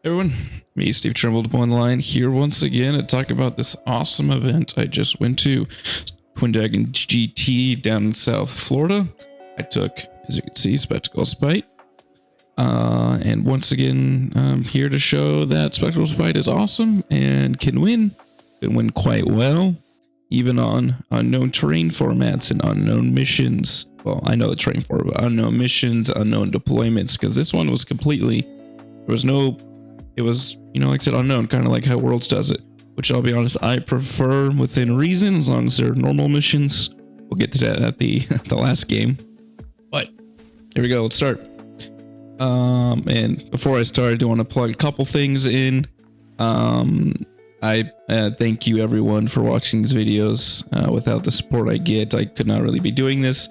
Everyone, me, Steve Trimble, on the line here once again to talk about this awesome event I just went to, Twin Dragon GT down in South Florida. I took, as you can see, Spectacle Spite. And once again, I'm here to show that Spectacle Spite is awesome and can win quite well, even on unknown terrain formats and unknown missions. Well, I know the terrain for it, but unknown missions, unknown deployments, because this one was completely, there was no, it was, you know, like I said, unknown, kind of like how Worlds does it, which I'll be honest, I prefer within reason, as long as they're normal missions. We'll get to that at the last game. But here we go, let's start. And before I start, I do want to plug a couple things in. I thank you everyone for watching these videos. Without the support I get, I could not really be doing this.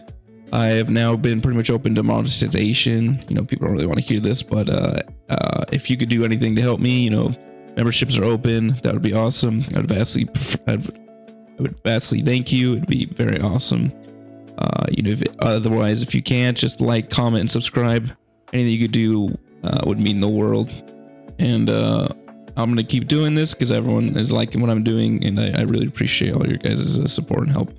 I have now been pretty much open to monetization. You know, people don't really want to hear this, but if you could do anything to help me, you know, memberships are open. That would be awesome. I would vastly thank you. It'd be very awesome. You know, otherwise, if you can't, just like, comment, and subscribe. Anything you could do would mean the world. And I'm gonna keep doing this because everyone is liking what I'm doing, and I really appreciate all your guys' support and help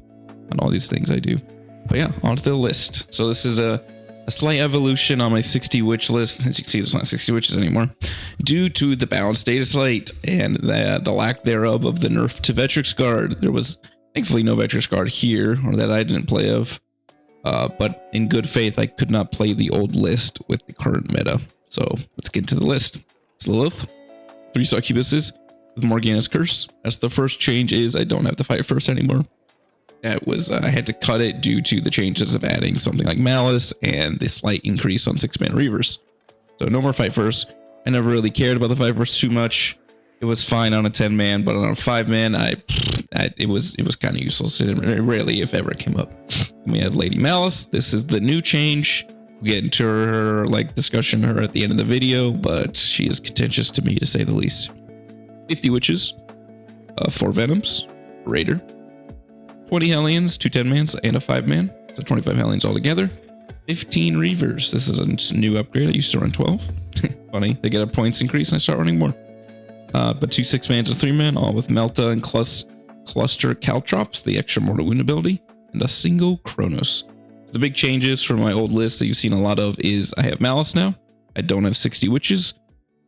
on all these things I do. But yeah, onto the list. So this is a slight evolution on my 60 witch list. As you can see, there's not 60 witches anymore, due to the balanced data slate and the lack thereof of the nerf to Vetrix Guard. There was thankfully no Vetrix Guard here, or that I didn't play of. But in good faith, I could not play the old list with the current meta. So let's get into the list. Lilith, 3 succubuses with Morgana's Curse. That's the first change, is I don't have to fight first anymore. That was, I had to cut it due to the changes of adding something like Malice and the slight increase on 6-man Reavers. So no more fight first. I never really cared about the fight first too much. It was fine on a 10-man, but on a 5-man, it was kind of useless. It rarely, if ever, came up. We have Lady Malice. This is the new change. We'll get into her discussion her at the end of the video, but she is contentious to me, to say the least. 50 witches, 4 venoms, Raider, 20 Hellions, 2 10-mans, and a 5-man. So 25 Hellions altogether. 15 Reavers. This is a new upgrade. I used to run 12. Funny, they get a points increase and I start running more. But 2 6-mans and 3-man, all with Melta and Cluster Caltrops, the extra mortal wound ability, and a single Kronos. The big changes from my old list that you've seen a lot of is I have Malice now. I don't have 60 witches.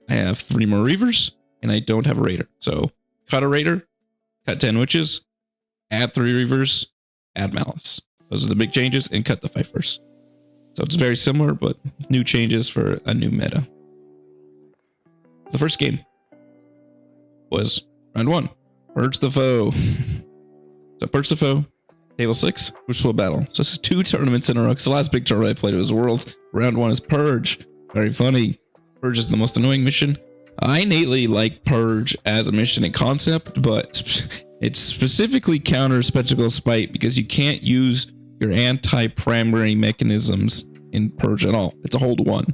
I have 3 more Reavers, and I don't have a Raider. So cut a Raider, cut 10 witches, add 3 Reavers, add Malice. Those are the big changes, and cut the fight first. So it's very similar, but new changes for a new meta. The first game was round 1. Purge the Foe. So Purge the Foe, table 6, Crucible Battle. So this is 2 tournaments in a row. Because the last big tournament I played was Worlds. Round 1 is Purge. Very funny. Purge is the most annoying mission. I innately like Purge as a mission in concept, but it specifically counters Spectacle Spite because you can't use your anti-primary mechanisms in Purge at all. It's a hold 1.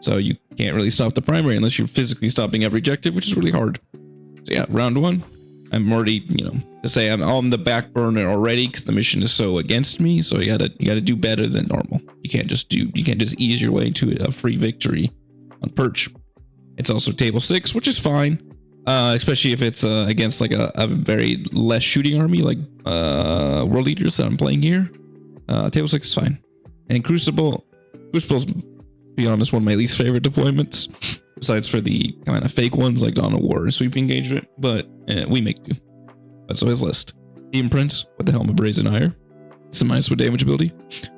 So you can't really stop the primary unless you're physically stopping every objective, which is really hard. So yeah, round 1. I'm already, you know, to say I'm on the back burner already because the mission is so against me. So you gotta do better than normal. You can't just ease your way to a free victory on Purge. It's also table 6, which is fine, especially if it's against like a very less shooting army like World Eaters that I'm playing here. Table 6 is fine. And Crucible's, to be honest, one of my least favorite deployments. Besides for the kind of fake ones like Dawn of War and Sweep Engagement, but we make do. So his list: Demon Prince with the Helm of Brazen Ire, some minus with damage ability.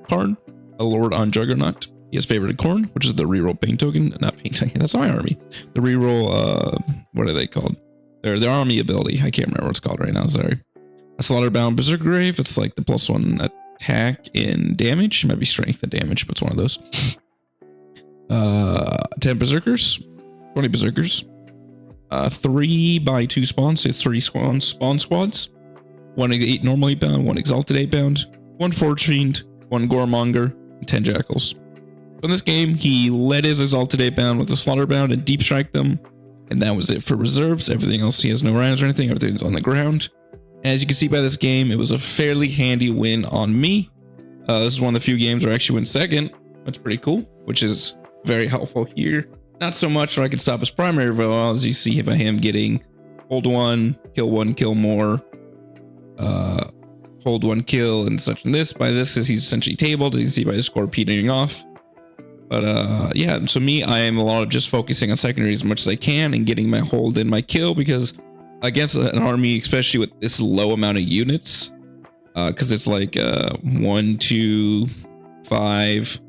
Karn, a Lord on Juggernaut. He has favorited Korn, which is the reroll pain token. Not pain token, that's my army. The reroll, what are they called? Their army ability. I can't remember what it's called right now, sorry. A Slaughterbound Berserker Grave. It's like the +1 attack and damage. It might be strength and damage, but it's one of those. 10 Berserkers. 20 Berserkers, 3x2 spawns, so 3 spawn squads, 1 8 normal 8 bound, 1 exalted 8 bound, 1 Forge Fiend, 1 Goremonger, and 10 Jackals. In this game, he led his exalted 8 bound with a slaughter bound and deep strike them, and that was it for reserves. Everything else, he has no rounds or anything, everything's on the ground. And as you can see by this game, it was a fairly handy win on me. This is one of the few games where I actually went second. That's pretty cool, which is very helpful here. not so much where I can stop his primary well, as you see by him getting hold one, kill more, hold one, kill, and such. And this, by this, is he's essentially tabled, as you see by his score petering off. But yeah, so me, I am a lot of just focusing on secondaries as much as I can and getting my hold and my kill, because against an army, especially with this low amount of units, because it's like 1, 2, 5,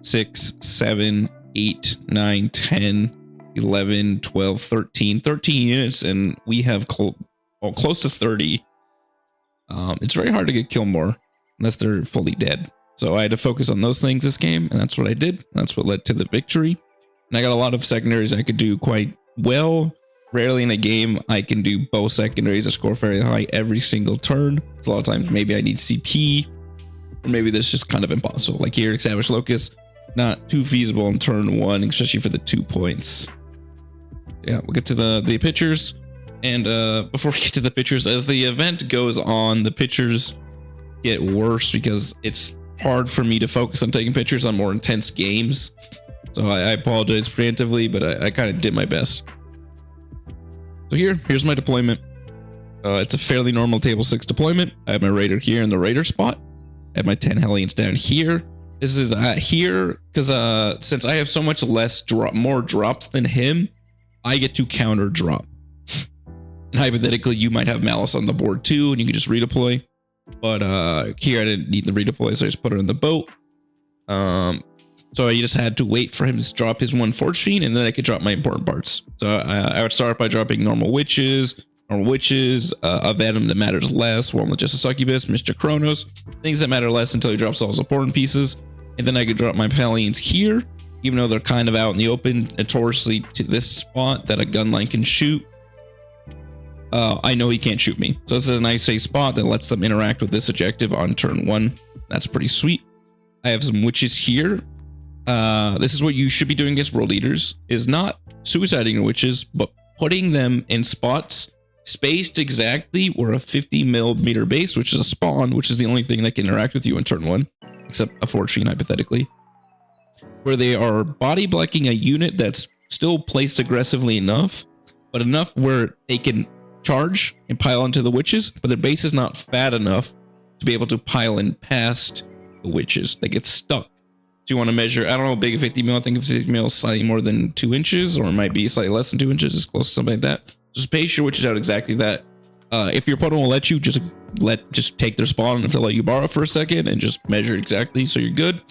6, 7, 8, 9, 10, 11, 12, 13 units, and we have close to 30. It's very hard to get kill more unless they're fully dead. So I had to focus on those things this game, and that's what I did. That's what led to the victory. And I got a lot of secondaries I could do quite well. Rarely in a game I can do both secondaries that score fairly high every single turn. So a lot of times maybe I need CP, or maybe that's just kind of impossible. Like here, Savage Locust, not too feasible in turn 1, especially for the 2 points. Yeah, we'll get to the pictures. And before we get to the pictures, as the event goes on, the pictures get worse because it's hard for me to focus on taking pictures on more intense games. So I apologize preemptively, but I kind of did my best. So here's my deployment. It's a fairly normal table 6 deployment. I have my raider here in the raider spot. I have my 10 Hellions down here. This is here because since I have so much less more drops than him, I get to counter drop. And hypothetically, you might have Malice on the board too, and you can just redeploy. But here I didn't need the redeploy, so I just put it in the boat. So I just had to wait for him to drop his 1 Forge Fiend, and then I could drop my important parts. So I would start by dropping normal witches, a venom that matters less, one with just a succubus, Mr. Kronos, things that matter less until he drops all his important pieces. And then I could drop my Hellions here, even though they're kind of out in the open, notoriously to this spot that a gunline can shoot. I know he can't shoot me. So this is a nice safe spot that lets them interact with this objective on turn 1. That's pretty sweet. I have some witches here. This is what you should be doing against world eaters, is not suiciding your witches, but putting them in spots spaced exactly where a 50mm base, which is a spawn, which is the only thing that can interact with you on turn 1, except a Forge Fiend hypothetically, where they are body blocking a unit that's still placed aggressively enough, but enough where they can charge and pile into the witches, but their base is not fat enough to be able to pile in past the witches. They get stuck. So you want to measure, I don't know how big a 50mm, I think 50mm is slightly more than 2 inches, or it might be slightly less than 2 inches, as close to something like that. Just pace your witches out exactly that. If your opponent will let you, just take their spawn and if they'll let you borrow for a second and just measure exactly so you're good.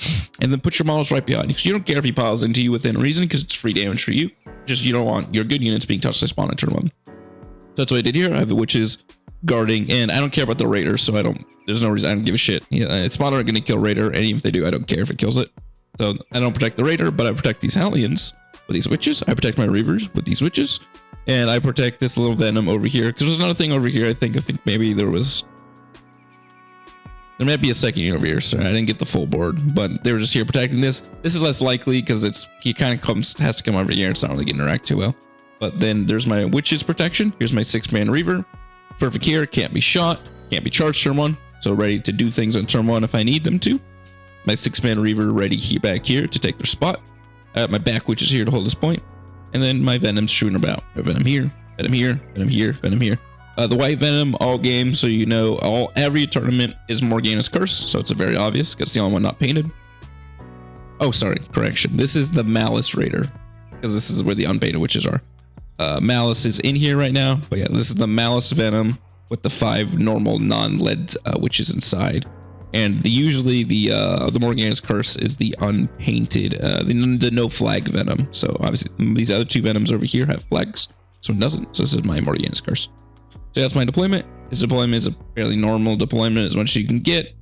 And then put your models right behind you, because you don't care if he piles into you within reason, because it's free damage for you. Just you don't want your good units being touched by spawn in turn 1. So that's what I did here. I have the witches guarding, and I don't care about the raider, so there's no reason, I don't give a shit. Yeah, spawn aren't going to kill raider, and even if they do, I don't care if it kills it. So I don't protect the raider, but I protect these Hellions with these witches. I protect my reavers with these witches, and I protect this little venom over here, because there's another thing over here. I think maybe there might be a second unit over here, so I didn't get the full board, but they were just here protecting this. This is less likely because he kind of has to come over here. It's not really going to interact too well. But then there's my witches protection. Here's my 6-man reaver. Perfect here. Can't be shot. Can't be charged turn 1. So ready to do things on turn 1 if I need them to. My 6-man reaver ready back here to take their spot. My back witch is here to hold this point. And then my venom's shooting about. Venom here, venom here, venom here, venom here. The white venom all game, so you know every tournament is Morgana's Curse. So it's a very obvious because it's the only one not painted. Oh, sorry, correction. This is the Malice Raider, because this is where the unpainted witches are. Malice is in here right now, but yeah, this is the Malice Venom with the 5 normal non-lead witches inside, and usually the Morgana's Curse is the unpainted, the no flag Venom. So obviously these other 2 Venoms over here have flags, so it doesn't. So this is my Morgana's Curse. So that's my deployment. This deployment is a fairly normal deployment, as much as you can get.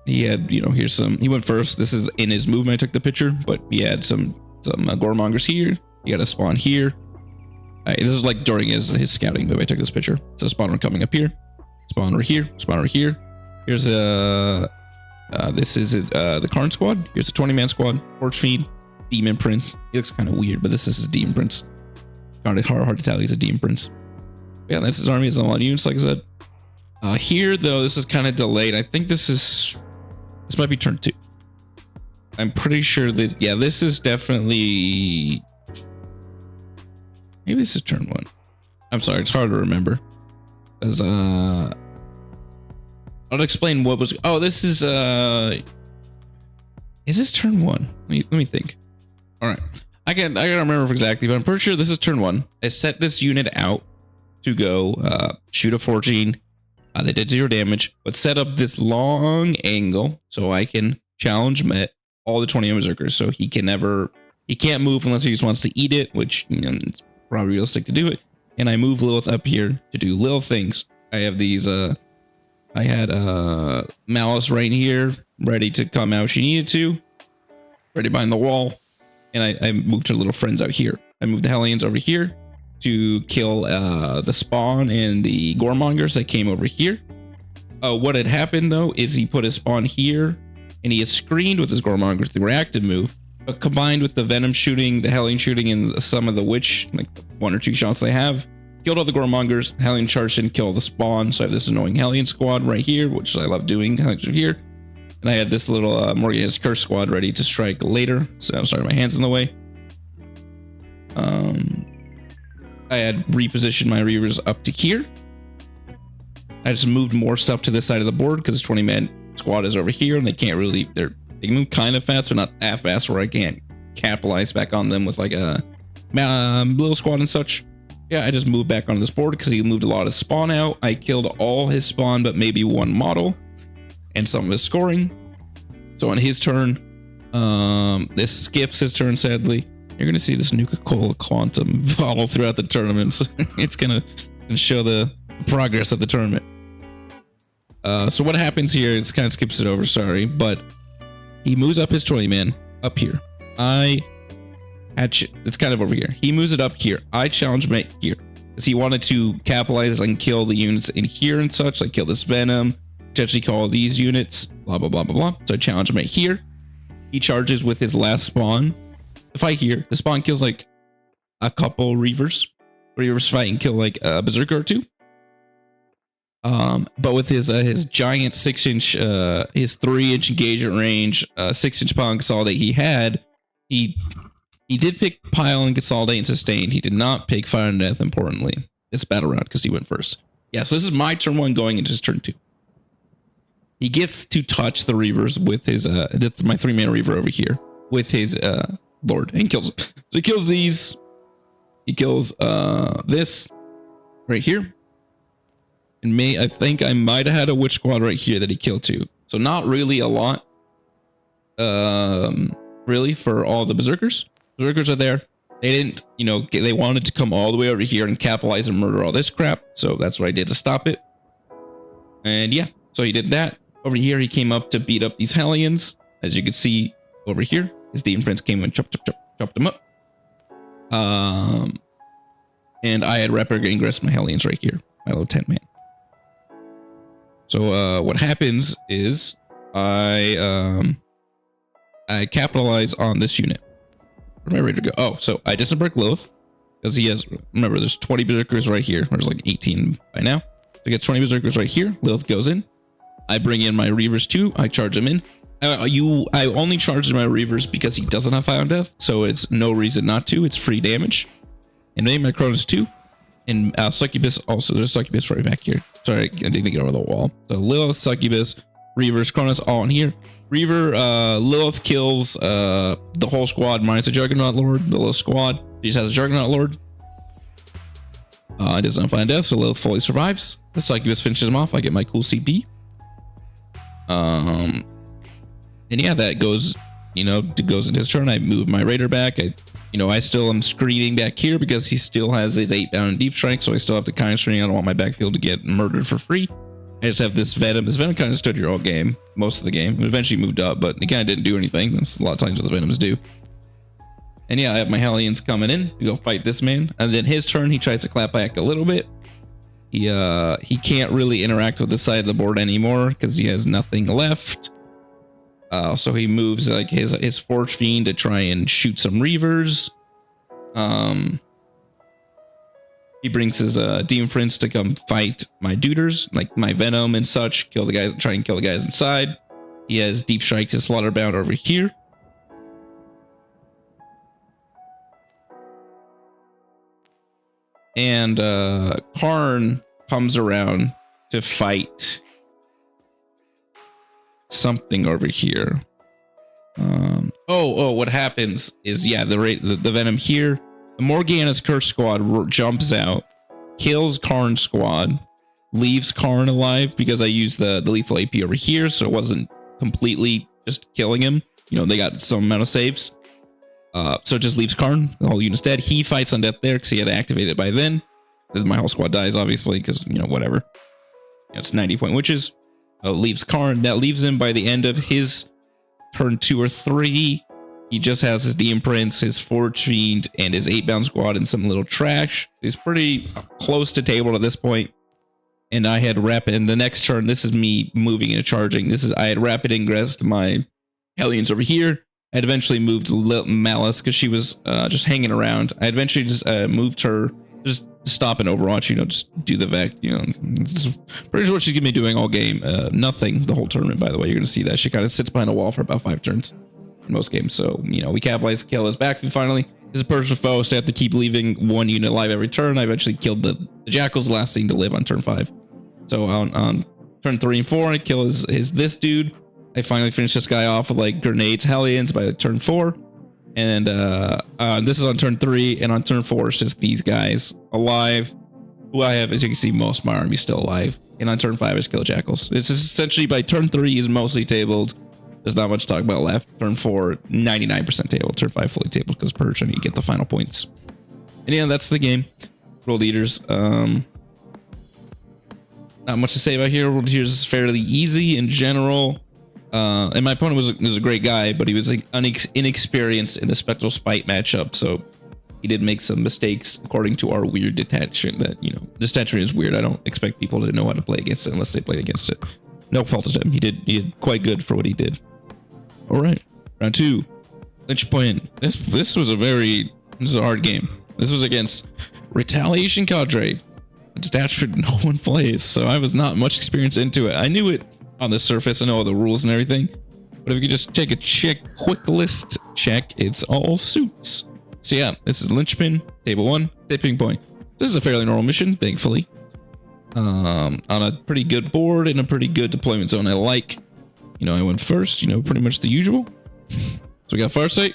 He had, here's some. He went first. This is in his movement. I took the picture, but he had some goremongers here. He had a spawn here. This is like during his scouting move. I took this picture. So spawner coming up here, spawner here, spawner here. Here's this is the Karn squad. Here's a 20-man squad. Forge Fiend, Demon Prince. He looks kind of weird, but this is his Demon Prince. Hard to tell he's a Demon Prince. Yeah, that's his army. It's a lot of units, like I said. Here though, this is kind of delayed. I think this might be turn 2. I'm pretty sure that, yeah, this is definitely, maybe this is turn 1. I'm sorry, it's hard to remember. Because, I'll explain what was, oh, this is this turn 1? Let me think. All right. I can't remember exactly, but I'm pretty sure this is turn 1. I set this unit out to go shoot a 14. They did 0 damage, but set up this long angle so I can challenge Met all the 20 berserkers. So he can't move unless he just wants to eat it, which, you know, it's probably realistic to do it. And I move Lilith up here to do little things. I have these I had Malice right here ready to come out. She needed to, ready behind the wall. And I moved her little friends out here. I moved the Hellions over here to kill the spawn and the Goremongers that came over here. What had happened though is he put his spawn here and he is screened with his Goremongers, the reactive move, but combined with the Venom shooting, the Hellion shooting, and some of the Witch, like 1 or 2 shots they have, killed all the Goremongers. Hellion charged in, killed the spawn. So I have this annoying Hellion squad right here, which I love doing. Hellions are here. And I had this little Morgan's Curse squad ready to strike later. So I'm sorry, my hand's in the way. I had repositioned my Reavers up to here. I just moved more stuff to this side of the board because this 20-man squad is over here and they can't really, they move kind of fast, but not that fast where I can't capitalize back on them with like a little squad and such. Yeah, I just moved back onto this board because he moved a lot of spawn out. I killed all his spawn, but maybe 1 model and some of his scoring. So on his turn, this skips his turn, sadly. You're going to see this Nuka-Cola Quantum bottle throughout the tournament. So it's going to show the progress of the tournament. So what happens here, it kind of skips it over, sorry, but he moves up his 20-man up here. It's kind of over here. He moves it up here. I challenge him here because he wanted to capitalize and kill the units in here and such, like kill this Venom, potentially call these units, blah, blah, blah, blah, blah. So I challenge him right here. He charges with his last spawn. If I hear the spawn kills like a couple Reavers, fight and kill like a Berserker or 2. But with his giant 6-inch, his 3-inch engagement range, 6-inch pile and consolidate he had, he did pick pile and consolidate and sustain. He did not pick fire and death, importantly. It's battle round because he went first. Yeah, so this is my turn 1 going into his turn 2. He gets to touch the Reavers with his, that's my 3-man Reaver over here, with his Lord, and kills. So he kills these. He kills this right here. And I think I might have had a Witch Squad right here that he killed too. So not really a lot. Really, for all the Berserkers. Berserkers are there. They didn't, you know, they wanted to come all the way over here and capitalize and murder all this crap. So that's what I did to stop it. And yeah, so he did that. Over here, he came up to beat up these Hellions. As you can see over here, his Demon Prince came and chopped them up. And I had Raptor Ingress my Hellions right here, my little 10-man. So what happens is I capitalize on this unit. Where am I ready to go? Oh, so I disembark Lilith because he has, remember, there's 20 Berserkers right here. There's like 18 by now. So I get 20 Berserkers right here. Lilith goes in. I bring in my Reavers too. I charge him in. I only charge my Reavers because he doesn't have Fire on Death, so it's no reason not to. It's free damage. And then my Cronus too. And Succubus also. There's Succubus right back here. Sorry, I didn't get over the wall. So Lilith, Succubus, Reavers, Cronus all in here. Reaver, Lilith kills the whole squad minus the Juggernaut Lord. The Lilith squad. He just has a Juggernaut Lord. It doesn't have Fire on Death, so Lilith fully survives. The Succubus finishes him off. I get my cool CP. And yeah, that goes, you know, goes into his turn. I move my Raider back. I still am screening back here because he still has his 8-bound deep strike, so I still have to kind of screen. I don't want my backfield to get murdered for free. I just have this Venom. This Venom kind of stood here all game, most of the game. It eventually moved up, but he kind of didn't do anything. That's a lot of times what the Venoms do. And yeah, I have my Hellions coming in to go fight this man. And then his turn, he tries to clap back a little bit. He can't really interact with this side of the board anymore because he has nothing left. So he moves like his Forge Fiend to try and shoot some Reavers. He brings his Demon Prince to come fight my Duders, like my Venom and such. Kill the guys, try and kill the guys inside. He has Deep Strike to Slaughterbound over here. And Karn comes around to fight something over here. What happens is, yeah, the Venom here, the Morgana's Curse squad jumps out, kills Karn's squad, leaves Karn alive because I used the lethal AP over here, so it wasn't completely just killing him. You know, they got some amount of saves. So it just leaves Karn, the whole unit's dead. He fights on death there because he had activated by then. My whole squad dies, obviously, because, you know, whatever. You know, it's 90-point witches. Leaves Karn. That leaves him by the end of his turn 2 or 3. He just has his DM Prince, his Forge Fiend, and his 8-bound squad and some little trash. He's pretty close to table at this point. And I had rapid, and the next turn, this is me moving and charging. I had rapid ingress to my Hellions over here. I had eventually moved Malice because she was just hanging around. I eventually just moved her, just stop in Overwatch, you know, just do the Vect, you know. It's pretty much what she's gonna be doing all game. Nothing the whole tournament, by the way. You're gonna see that. She kind of sits behind a wall for about 5 turns in most games. So, you know, we capitalize the kill. Is back finally. This is personal foe, so I have to keep leaving one unit alive every turn. I eventually killed the Jackal's last thing to live on turn 5. So on turn 3 and 4, I kill this dude. I finally finished this guy off with like grenades, Hellions by turn 4. And this is on turn 3, and on turn 4 it's just these guys alive, who I have, as you can see, most of my army still alive. And on turn 5 I just kill Jackals. It's just essentially by turn 3 is mostly tabled. There's not much to talk about left. Turn 4, 99% tabled. Turn 5 fully tabled because Purge, I need to get the final points. And yeah, that's the game. World Eaters. Not much to say about here. World Eaters is fairly easy in general. And my opponent was a great guy, but he was like inexperienced in the Spectral Spite matchup, so he did make some mistakes according to our weird detachment. That, you know, this detachment is weird. I don't expect people to know how to play against it unless they played against it. No fault to him. He did quite good for what he did. All right, round 2, Lynch Point. This was a hard game. This was against Retaliation Cadre, a detachment no one plays, so I was not much experience into it. I knew it on the surface, I know all the rules and everything, but if you could just take a quick list check, it's all suits. So yeah, this is Lynchpin, table 1, tipping point. This is a fairly normal mission, thankfully. On a pretty good board in a pretty good deployment zone. I like, you know, I went first, you know, pretty much the usual. So we got Farsight,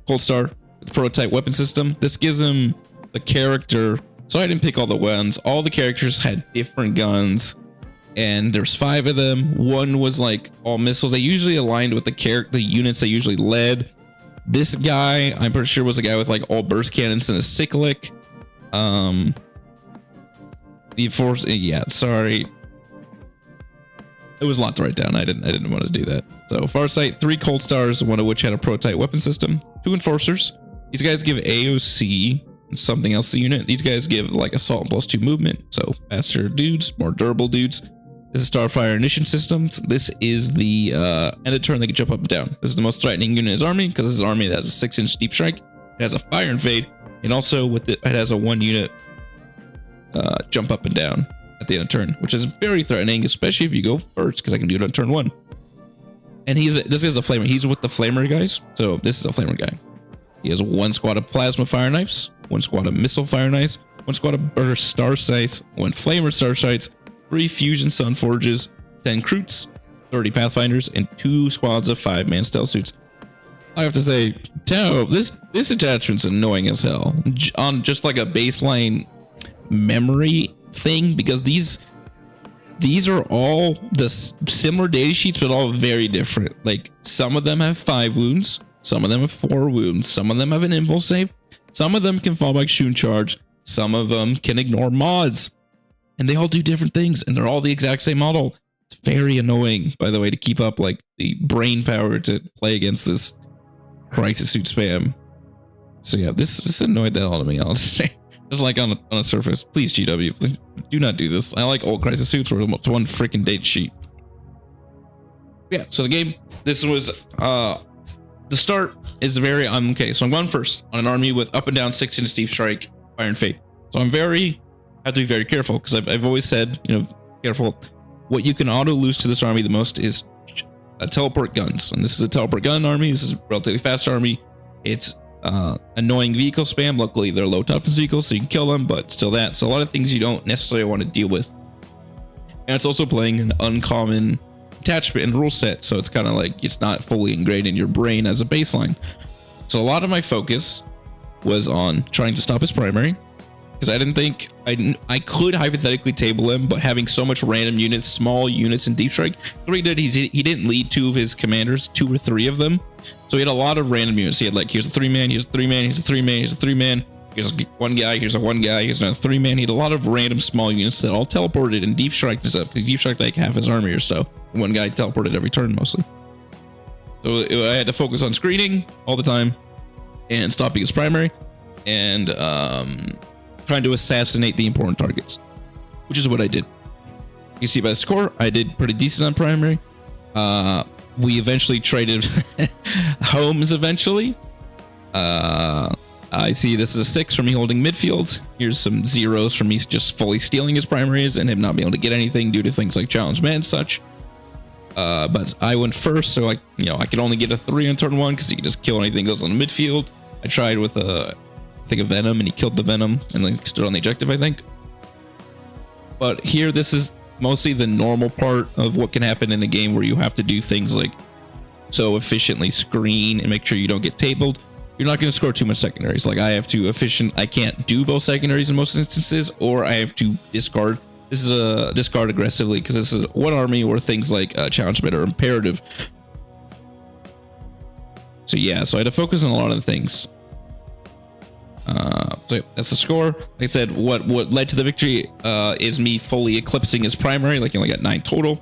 Cold Star, the prototype weapon system. This gives him the character. So I didn't pick all the guns. All the characters had different guns, and there's 5 of them. One was like all missiles. They usually aligned with the units they usually led. This guy, I'm pretty sure, was a guy with like all burst cannons and a cyclic. The force, yeah, sorry. It was a lot to write down. I didn't want to do that. So Farsight, 3 Cold Stars, one of which had a prototype weapon system. 2 Enforcers. These guys give AOC and something else to the unit. These guys give like assault and +2 movement. So faster dudes, more durable dudes. This is Starfire Ignition Systems. This is the end of turn they can jump up and down. This is the most threatening unit in his army because this is an army that has a 6-inch deep strike. It has a fire invade, and also with it has a 1 unit jump up and down at the end of turn, which is very threatening, especially if you go first, because I can do it on turn 1. And this is a flamer. He's with the flamer guys, so this is a flamer guy. He has 1 squad of plasma fire knives, 1 squad of missile fire knives, 1 squad of burst star sights, 1 flamer star sights, 3 fusion sun forges, 10 Kroots, 30 pathfinders, and 2 squads of 5-man stealth suits. I have to say, this attachment's annoying as hell on just like a baseline memory thing, because these are all the similar data sheets, but all very different. Like, some of them have 5 wounds, some of them have 4 wounds, some of them have an invul save, some of them can fall back, shoot, and charge, some of them can ignore mods, and they all do different things, and they're all the exact same model. It's very annoying, by the way, to keep up like the brain power to play against this crisis suit spam. So yeah, this annoyed the hell out of me, I'll say. Just like on a surface. Please, GW, please do not do this. I like old crisis suits where it's 1 freaking date sheet. Yeah, so the game, this was the start is very okay. So I'm going first on an army with up and down 6-inch deep strike, fire and fade. So I have to be very careful, because I've always said, you know, careful. What you can auto lose to this army the most is teleport guns, and this is a teleport gun army. This is a relatively fast army. It's Annoying vehicle spam. Luckily, they're low toughness vehicles, so you can kill them, but still that. So a lot of things you don't necessarily want to deal with. And it's also playing an uncommon attachment and rule set, so it's kind of like it's not fully ingrained in your brain as a baseline. So a lot of my focus was on trying to stop his primary, because I didn't think I could hypothetically table him, but having so much random units, small units in Deep Strike, what he did, he didn't lead 2 of his commanders, 2 or 3 of them. So he had a lot of random units. He had like, here's a 3-man, here's a 3-man, here's a 3-man, here's a 3-man, here's one guy, here's a 1 guy, here's another 3-man. He had a lot of random small units that all teleported in Deep Strike and stuff, because Deep Strike like half his army or so. 1 guy teleported every turn mostly. So I had to focus on screening all the time and stopping his primary and trying to assassinate the important targets, which is what I did. You see by the score, I did pretty decent on primary. We eventually traded homes eventually. I see this is a 6 for me holding midfield. Here's some 0s for me just fully stealing his primaries and him not being able to get anything due to things like challenge man and such. But I went first, so I could only get a 3 on turn 1 because he can just kill anything that goes on the midfield. I tried with I think a venom, and he killed the venom and like stood on the objective, I think. But here, this is mostly the normal part of what can happen in a game where you have to do things like so efficiently screen and make sure you don't get tabled. You're not going to score too much secondaries. Like I can't do both secondaries in most instances, or I have to discard. This is a discard aggressively because this is one army or things like challenge bit are imperative. So yeah, so I had to focus on a lot of the things. So yeah, that's the score. Like I said, what led to the victory is me fully eclipsing his primary. Like he only got 9 total,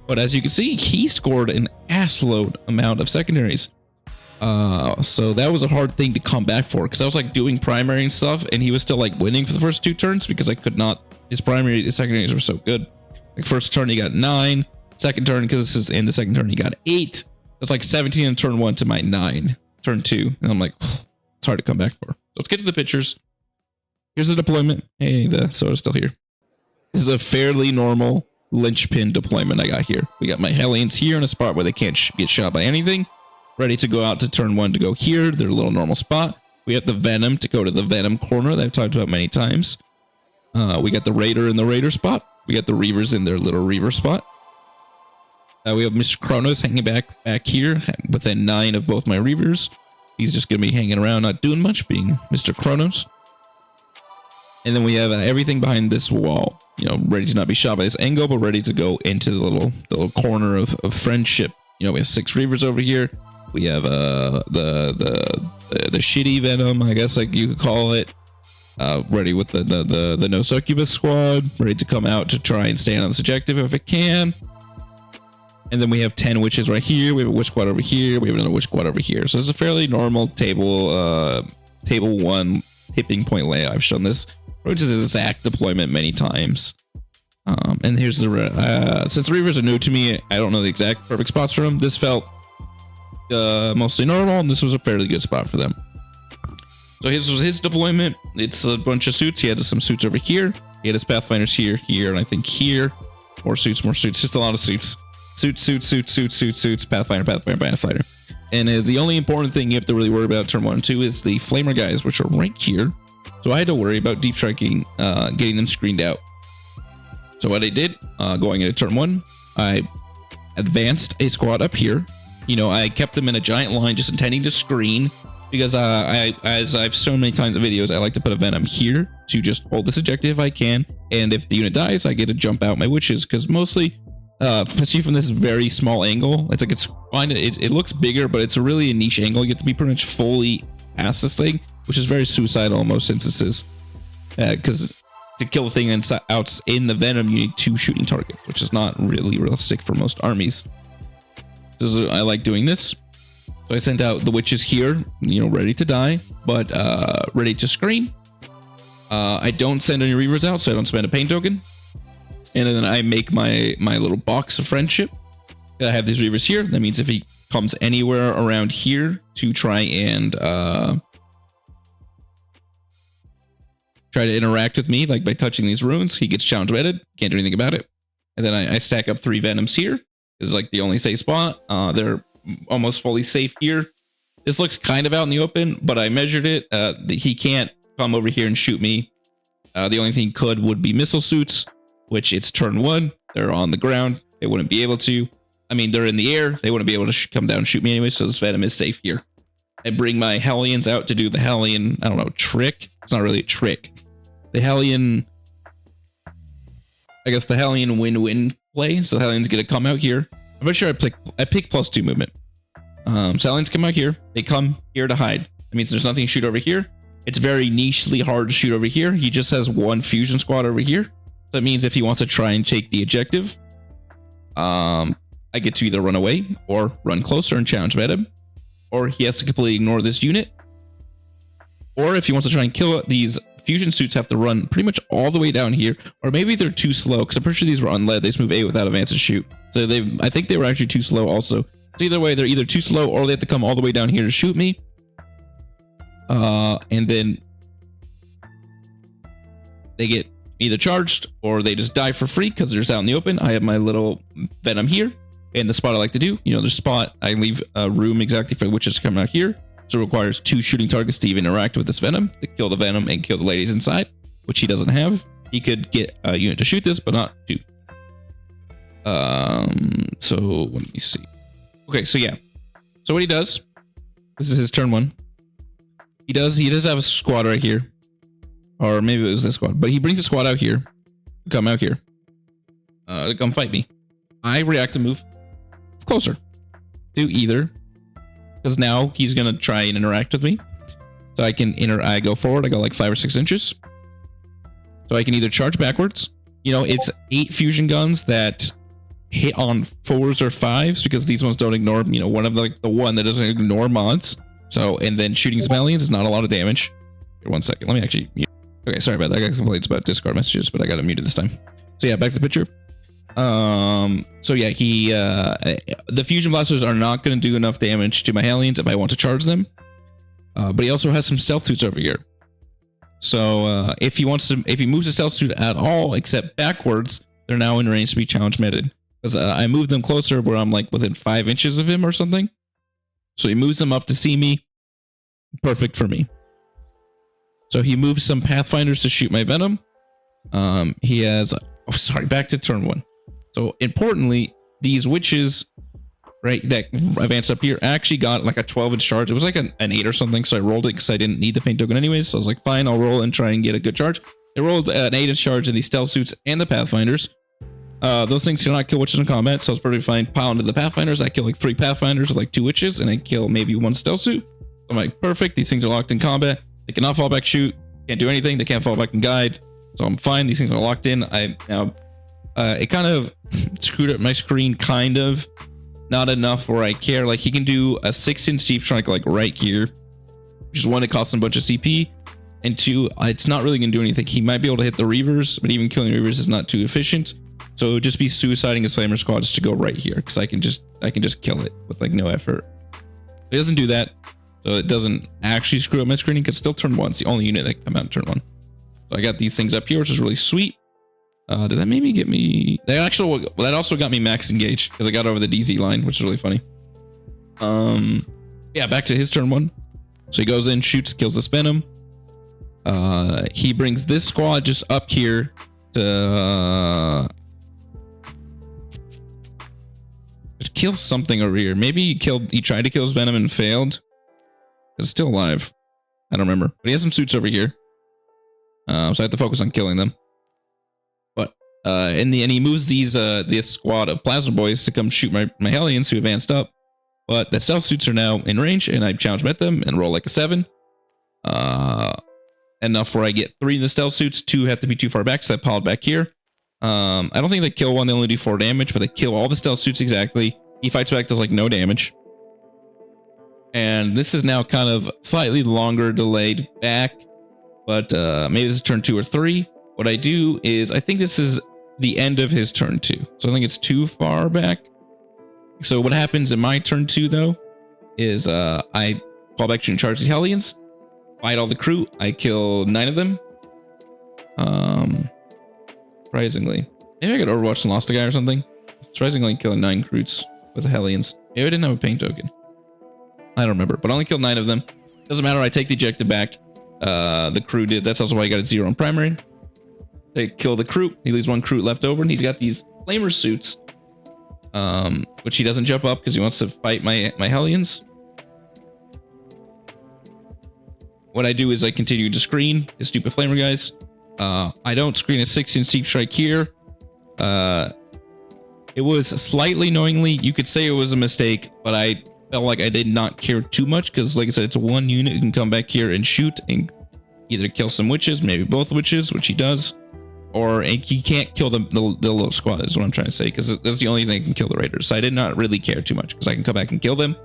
but as you can see, he scored an assload amount of secondaries. So that was a hard thing to come back for, because I was like doing primary and stuff, and he was still like winning for the first 2 turns because I could not. His secondaries were so good. Like first turn he got 9, second turn, because this is in the second turn, he got 8. It's like 17 in turn 1 to my 9 turn 2, and I'm like, it's hard to come back for. So let's get to the pictures. Here's the deployment. Hey, the soda's still here. This is a fairly normal linchpin deployment I got here. We got my Hellions here in a spot where they can't get shot by anything. Ready to go out to turn 1 to go here. They're a little normal spot. We have the Venom to go to the Venom corner that I've talked about many times. We got the Raider in the Raider spot. We got the Reavers in their little Reaver spot. We have Mr. Kronos hanging back here within 9 of both my Reavers. He's just going to be hanging around, not doing much, being Mr. Kronos. And then we have everything behind this wall, ready to not be shot by this angle, but ready to go into the little corner of friendship. We have 6 Reavers over here. We have the shitty Venom, I guess like you could call it. Ready with the no succubus squad, ready to come out to try and stand on this objective if it can. And then we have 10 witches right here. We have a witch squad over here. We have another witch squad over here. So it's a fairly normal table 1 hipping point layout. I've shown this, which is an exact deployment many times. And here's the since the Reavers are new to me, I don't know the exact perfect spots for them. This felt mostly normal, and this was a fairly good spot for them. So his was his deployment. It's a bunch of suits. He had some suits over here. He had his Pathfinders here, and I think here. More suits. Just a lot of suits. Suits. Pathfinder. And the only important thing you have to really worry about turn 1 and 2 is the Flamer guys, which are right here. So I had to worry about deep striking, getting them screened out. So what I did, going into turn 1, I advanced a squad up here. I kept them in a giant line, just intending to screen, because as I've shown many times in videos, I like to put a Venom here to just hold this objective if I can. And if the unit dies, I get to jump out my witches, because mostly, especially from this very small angle, it's like it looks bigger, but it's really a niche angle. You get to be pretty much fully past this thing, which is very suicidal in most instances, because to kill the thing out in the Venom, you need 2 shooting targets, which is not really realistic for most armies. So I like doing this. So I sent out the witches here, ready to die, but ready to screen. I don't send any Reavers out, so I don't spend a pain token. And then I make my little box of friendship. I have these Reavers here. That means if he comes anywhere around here to try and try to interact with me, like by touching these runes, he gets challenge wedded. Can't do anything about it. And then I stack up 3 Venoms here. Is like the only safe spot. They're almost fully safe here. This looks kind of out in the open, but I measured it. He can't come over here and shoot me. The only thing he could would be missile suits, which it's turn 1. They're on the ground. They wouldn't be able to. I mean, they're in the air. They wouldn't be able to come down and shoot me anyway, so this Venom is safe here. I bring my Hellions out to do the Hellion, I don't know, trick. It's not really a trick. The Hellion, I guess the Hellion win-win play. So the Hellion's gonna come out here. I'm pretty sure I pick +2 movement. So Hellions come out here. They come here to hide. That means there's nothing to shoot over here. It's very nichely hard to shoot over here. He just has 1 fusion squad over here. So that means if he wants to try and take the objective, I get to either run away or run closer and challenge Venom, or he has to completely ignore this unit. Or if he wants to try and kill it, these fusion suits have to run pretty much all the way down here, or maybe they're too slow because I'm pretty sure these were unled. They just move A without advance and shoot. So I think they were actually too slow also. So either way, they're either too slow or they have to come all the way down here to shoot me. And then they get either charged or they just die for free because they're just out in the open. I have my little Venom here. And the spot I like to do, the spot, I leave room exactly for the witches to come out here. So it requires 2 shooting targets to even interact with this Venom, to kill the Venom and kill the ladies inside, which he doesn't have. He could get a unit to shoot this, but not 2. So let me see. Okay, so yeah. So what he does, this is his turn 1. He does have a squad right here. Or maybe it was this squad, but he brings a squad out here, come out here, to come fight me. I react to move closer to either, because now he's gonna try and interact with me. So I go forward. I go like 5 or 6 inches. So I can either charge backwards. It's 8 fusion guns that hit on 4s or 5s because these ones don't ignore. One of the one that doesn't ignore mods. So and then shooting some aliens is not a lot of damage. Here, 1 second. Let me actually mute. Okay, sorry about that. I got complaints about Discord messages, but I got it muted this time. So yeah, back to the picture. So yeah, the fusion blasters are not going to do enough damage to my aliens if I want to charge them. But he also has some stealth suits over here. So if he moves the stealth suit at all except backwards, they're now in range to be challenge meted. Because I moved them closer where I'm like within 5 inches of him or something. So he moves them up to see me. Perfect for me. So he moves some Pathfinders to shoot my Venom. He has, back to turn 1. So importantly, these witches, right, that advanced up here actually got like a 12-inch charge. It was like an 8 or something. So I rolled it because I didn't need the paint token anyways. So I was like, fine, I'll roll and try and get a good charge. I rolled an 8-inch charge in the stealth suits and the Pathfinders. Those things cannot kill witches in combat, so it's perfectly fine. Pile into the Pathfinders. I kill like 3 Pathfinders with like 2 witches, and I kill maybe 1 stealth suit. I'm like, perfect. These things are locked in combat. They cannot fall back shoot. Can't do anything. They can't fall back and guide. So I'm fine. These things are locked in. It kind of screwed up my screen, kind of. Not enough where I care. Like, he can do a 6-inch deep strike like right here, which is 1, it costs him a bunch of CP, and 2, it's not really gonna do anything. He might be able to hit the Reavers, but even killing Reavers is not too efficient. So it would just be suiciding his Flamer squad just to go right here, because I can just kill it with like no effort. It doesn't do that, so it doesn't actually screw up my screen. It can still turn 1. It's the only unit that can come out in turn 1. So I got these things up here, which is really sweet. Did that maybe get me? That also got me max engage because I got over the DZ line, which is really funny. Yeah, back to his turn 1. So he goes in, shoots, kills this Venom. He brings this squad just up here to kill something over here. Maybe he tried to kill his Venom and failed. It's still alive. I don't remember. But he has some suits over here. So I have to focus on killing them. But in the end, he moves this squad of Plasma Boys to come shoot my Hellions who advanced up. But the stealth suits are now in range, and I challenge met them and roll like a 7. Enough where I get 3 in the stealth suits. 2 have to be too far back, so I piled back here. I don't think they kill 1, they only do 4 damage, but they kill all the stealth suits exactly. He fights back, does like no damage. And this is now kind of slightly longer delayed back, but maybe this is turn 2 or 3. What I do is, I think this is the end of his turn 2. So I think it's too far back. So what happens in my turn 2 though, is I fall back and charge these Hellions, fight all the crew, I kill 9 of them. Surprisingly. Maybe I could Overwatch and lost a guy or something. Surprisingly killing 9 recruits with the Hellions. Maybe I didn't have a paint token. I don't remember, but I only killed 9 of them. Doesn't matter. I take the objective back. The crew did. That's also why I got a 0 on primary. They kill the crew. He leaves 1 crew left over, and he's got these flamer suits, which he doesn't jump up because he wants to fight my Hellions. What I do is I continue to screen his stupid flamer guys. I don't screen a 6-inch deep strike here. It was slightly knowingly. You could say it was a mistake, but I felt like I did not care too much because, like I said, it's a 1 unit. You can come back here and shoot and either kill some witches, maybe both witches, which he does, or he can't kill the little squad, is what I'm trying to say, because that's the only thing that can kill the raiders. So I did not really care too much because I can come back and kill them.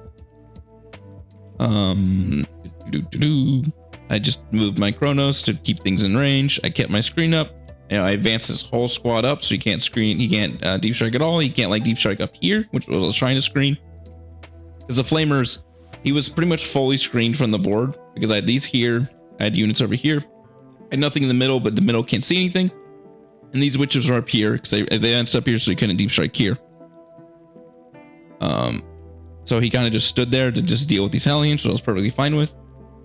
I just moved my Chronos to keep things in range. I kept my screen up. You know, I advanced this whole squad up so he can't screen. He can't deep strike at all. He can't like deep strike up here, which was I was trying to screen. Because the flamers, he was pretty much fully screened from the board because I had these here. I had units over here. I had nothing in the middle, but the middle can't see anything. And these witches are up here because they advanced up here so he couldn't deep strike here. So he kind of just stood there to just deal with these Hellions, which I was perfectly fine with.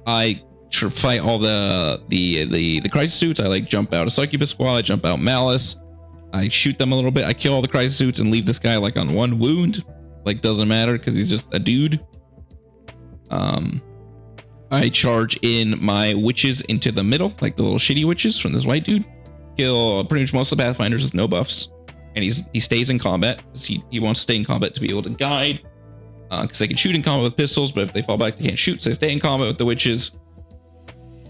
I fight all the crisis suits. I like jump out a succubus squad. I jump out Malice. I shoot them a little bit. I kill all the crisis suits and leave this guy like on 1 wound. Like doesn't matter because he's just a dude. I charge in my witches into the middle, like the little shitty witches from this white dude. Kill pretty much most of the Pathfinders with no buffs, and he stays in combat because he wants to stay in combat to be able to guide. Because they can shoot in combat with pistols, but if they fall back, they can't shoot. So they stay in combat with the witches,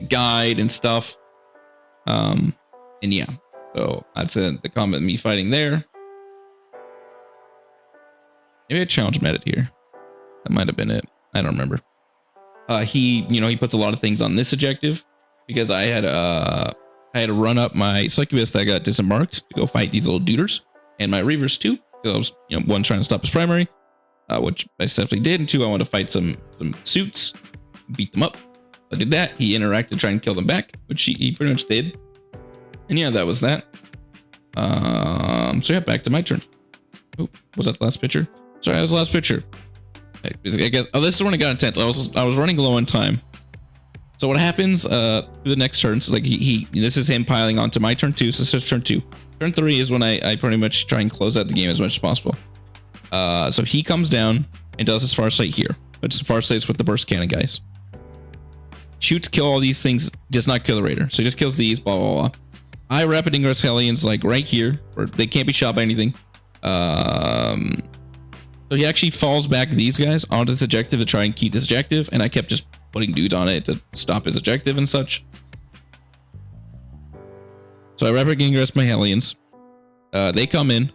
guide and stuff. And yeah, so that's the combat of me fighting there. Maybe I challenge Medit here. That might have been it. I don't remember. He puts a lot of things on this objective because I had to run up my succubus that got disembarked to go fight these little duders, and my reavers too. Because I was, 1 trying to stop his primary, which I definitely did, and 2 I wanted to fight some suits, beat them up. I did that. He interacted trying to kill them back, which he pretty much did. And yeah, that was that. So yeah, back to my turn. Oh, was that the last picture? Sorry, that was the last picture. I guess. Oh, this is when it got intense. I was running low on time. So what happens the next turn? So like this is him piling onto my turn 2. So this is turn 2. Turn 3 is when I pretty much try and close out the game as much as possible. So he comes down and does his farsight here, which is farsight's with the burst cannon guys. Shoots, kill all these things, does not kill the raider. So he just kills these, blah blah blah. I rapid ingress Hellions like right here, where they can't be shot by anything. So he actually falls back these guys onto this objective to try and keep this objective, and I kept just putting dudes on it to stop his objective and such. So I rapid ingress my Hellions. They come in.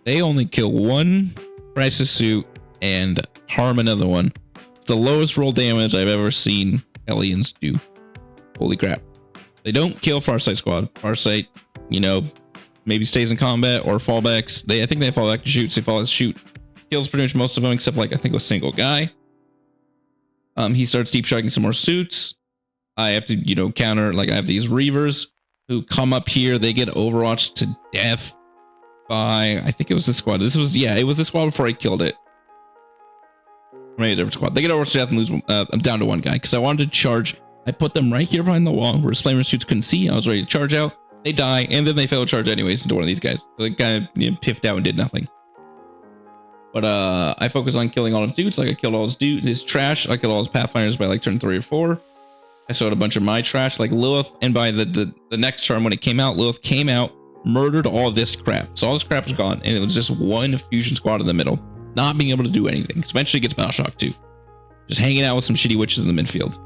They only kill 1 crisis suit and harm another one. It's the lowest roll damage I've ever seen Hellions do. Holy crap. They don't kill Farsight squad. Farsight, maybe stays in combat or fallbacks. I think they fall back to shoot. So they fall to shoot. Kills pretty much most of them except like I think a single guy. He starts deep striking some more suits. I have to, counter, like I have these reavers who come up here. They get overwatched to death by, I think it was this squad. It was the squad before I killed it. Maybe a different squad. They get overwatched to death and lose. I'm down to 1 guy because I wanted to charge. I put them right here behind the wall where flamer suits couldn't see. I was ready to charge out. They die, and then they fail to charge anyways into one of these guys. So they kind of piffed out and did nothing. But I focused on killing all his dudes. Like I killed all his trash. I killed all his Pathfinders by like turn 3 or 4. I sold a bunch of my trash like Lilith. And by the next turn when it came out, Lilith came out, murdered all this crap. So all this crap was gone. And it was just 1 fusion squad in the middle. Not being able to do anything. Because eventually it gets Battle Shock too. Just hanging out with some shitty witches in the midfield.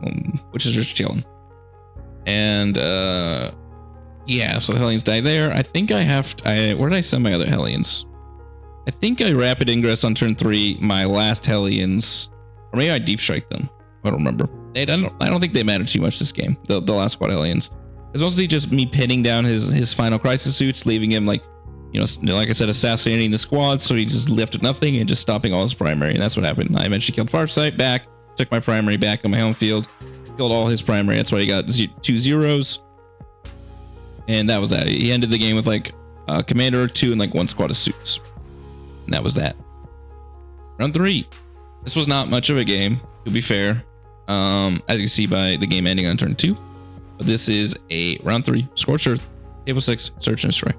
Witches are just chilling. And yeah, so the Hellions die there. I think I have to, where did I send my other Hellions? I think I rapid ingress on turn 3 my last Hellions, or maybe I deep strike them. I don't remember. I don't think they matter too much this game. The last squad Hellions. It's mostly just me pinning down his final crisis suits, leaving him like I said, assassinating the squad. So he just lifted nothing and just stopping all his primary, and that's what happened. I eventually killed Farsight back, took my primary back on my home field, killed all his primary. That's why he got 2 zeros, and that was that. He ended the game with like a commander or 2 and like 1 squad of suits. And that was that. Round 3. This was not much of a game, to be fair. As you can see by the game ending on turn 2. But this is a round 3 Scorched Earth, table 6, search and destroy. It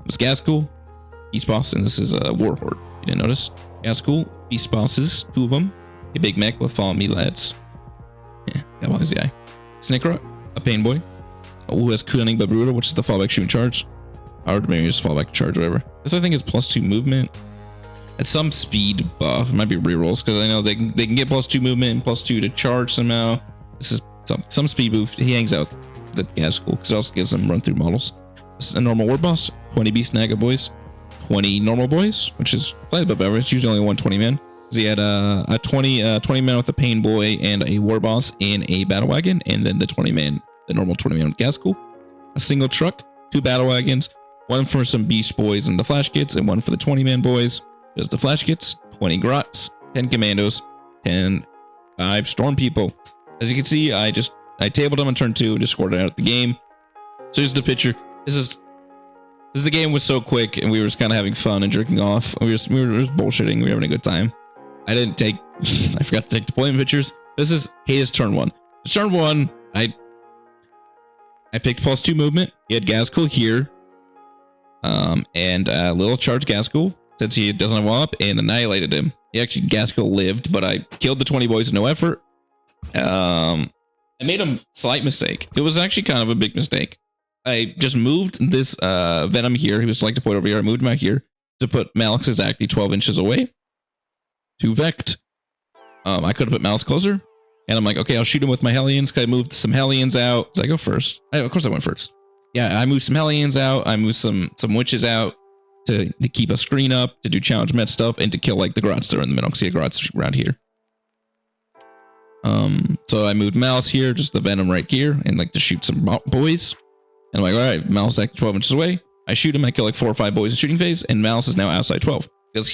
was Ghazghkull, Beast Boss, and this is a War Horde. You didn't notice? Ghazghkull, Beast Bosses, 2 of them. A big mech with follow me lads. Yeah, that was the guy. Snickra, a pain boy. Who has Cunning but Brutal, which is the fallback shooting charge. Or maybe just fallback charge, whatever. This I think is +2 movement. At some speed buff. It might be rerolls because I know they can get +2 movement and +2 to charge somehow. This is some speed boost. He hangs out with the Ghazghkull because it also gives them run through models. This is a normal war boss. 20 beast naga boys. 20 normal boys, which is slightly above average. Usually only 120 man. He had a 20 man with a pain boy and a war boss in a battle wagon, and then the 20 man, the normal 20 man with Ghazghkull. A single truck, 2 battle wagons, 1 for some beast boys and the flash kits, and 1 for the 20 man boys. There's the flash kits, 20 grots, 10 commandos, 5 storm people. As you can see, I tabled them on turn 2 and just scored it out of the game. So here's the picture. The game was so quick and we were just kind of having fun and jerking off. We were just bullshitting. We were having a good time. I forgot to take deployment pictures. This is his turn 1. Turn 1, I picked +2 movement. He had Ghazghkull here. And a little charge Ghazghkull, since he doesn't have wall up, and annihilated him. He actually, Ghazghkull lived, but I killed the 20 boys with no effort. I made a slight mistake. It was actually kind of a big mistake. I just moved this Venom here. He was like to point over here. I moved him out here to put Malix exactly 12 inches away. To Vect. I could have put Malix closer. And I'm like, okay, I'll shoot him with my Hellions because I moved some Hellions out. Did I go first? Of course I went first. Yeah, I moved some Hellions out. I moved some Witches out to keep a screen up, to do challenge met stuff, and to kill like the Grots that are in the middle. See a Grots around here. So I moved Mouse here, just the Venom right here, and like to shoot some boys. And I'm like, all right, Mouse is like 12 inches away. I shoot him, I kill like 4 or 5 boys in shooting phase, and Mouse is now outside 12. Because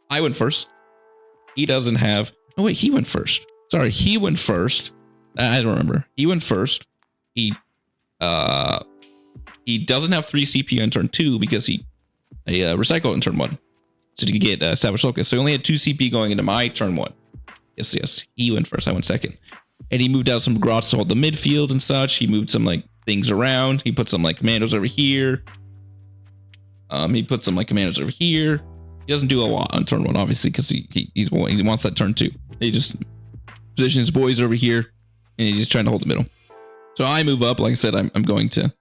I went first. He doesn't have, oh wait, he went first. Sorry, he went first. I don't remember. He went first. He doesn't have 3 CPU in turn 2 because he recycled in turn 1. So to get established locus. So he only had 2 CP going into my turn 1. Yes. He went first. I went second. And he moved out some grots to hold the midfield and such. He moved some like things around. He put some like commandos over here. He put some like commandos over here. He doesn't do a lot on turn 1, obviously, because he wants that turn 2. He just positions his boys over here, and he's just trying to hold the middle. So I move up. Like I said, I'm going to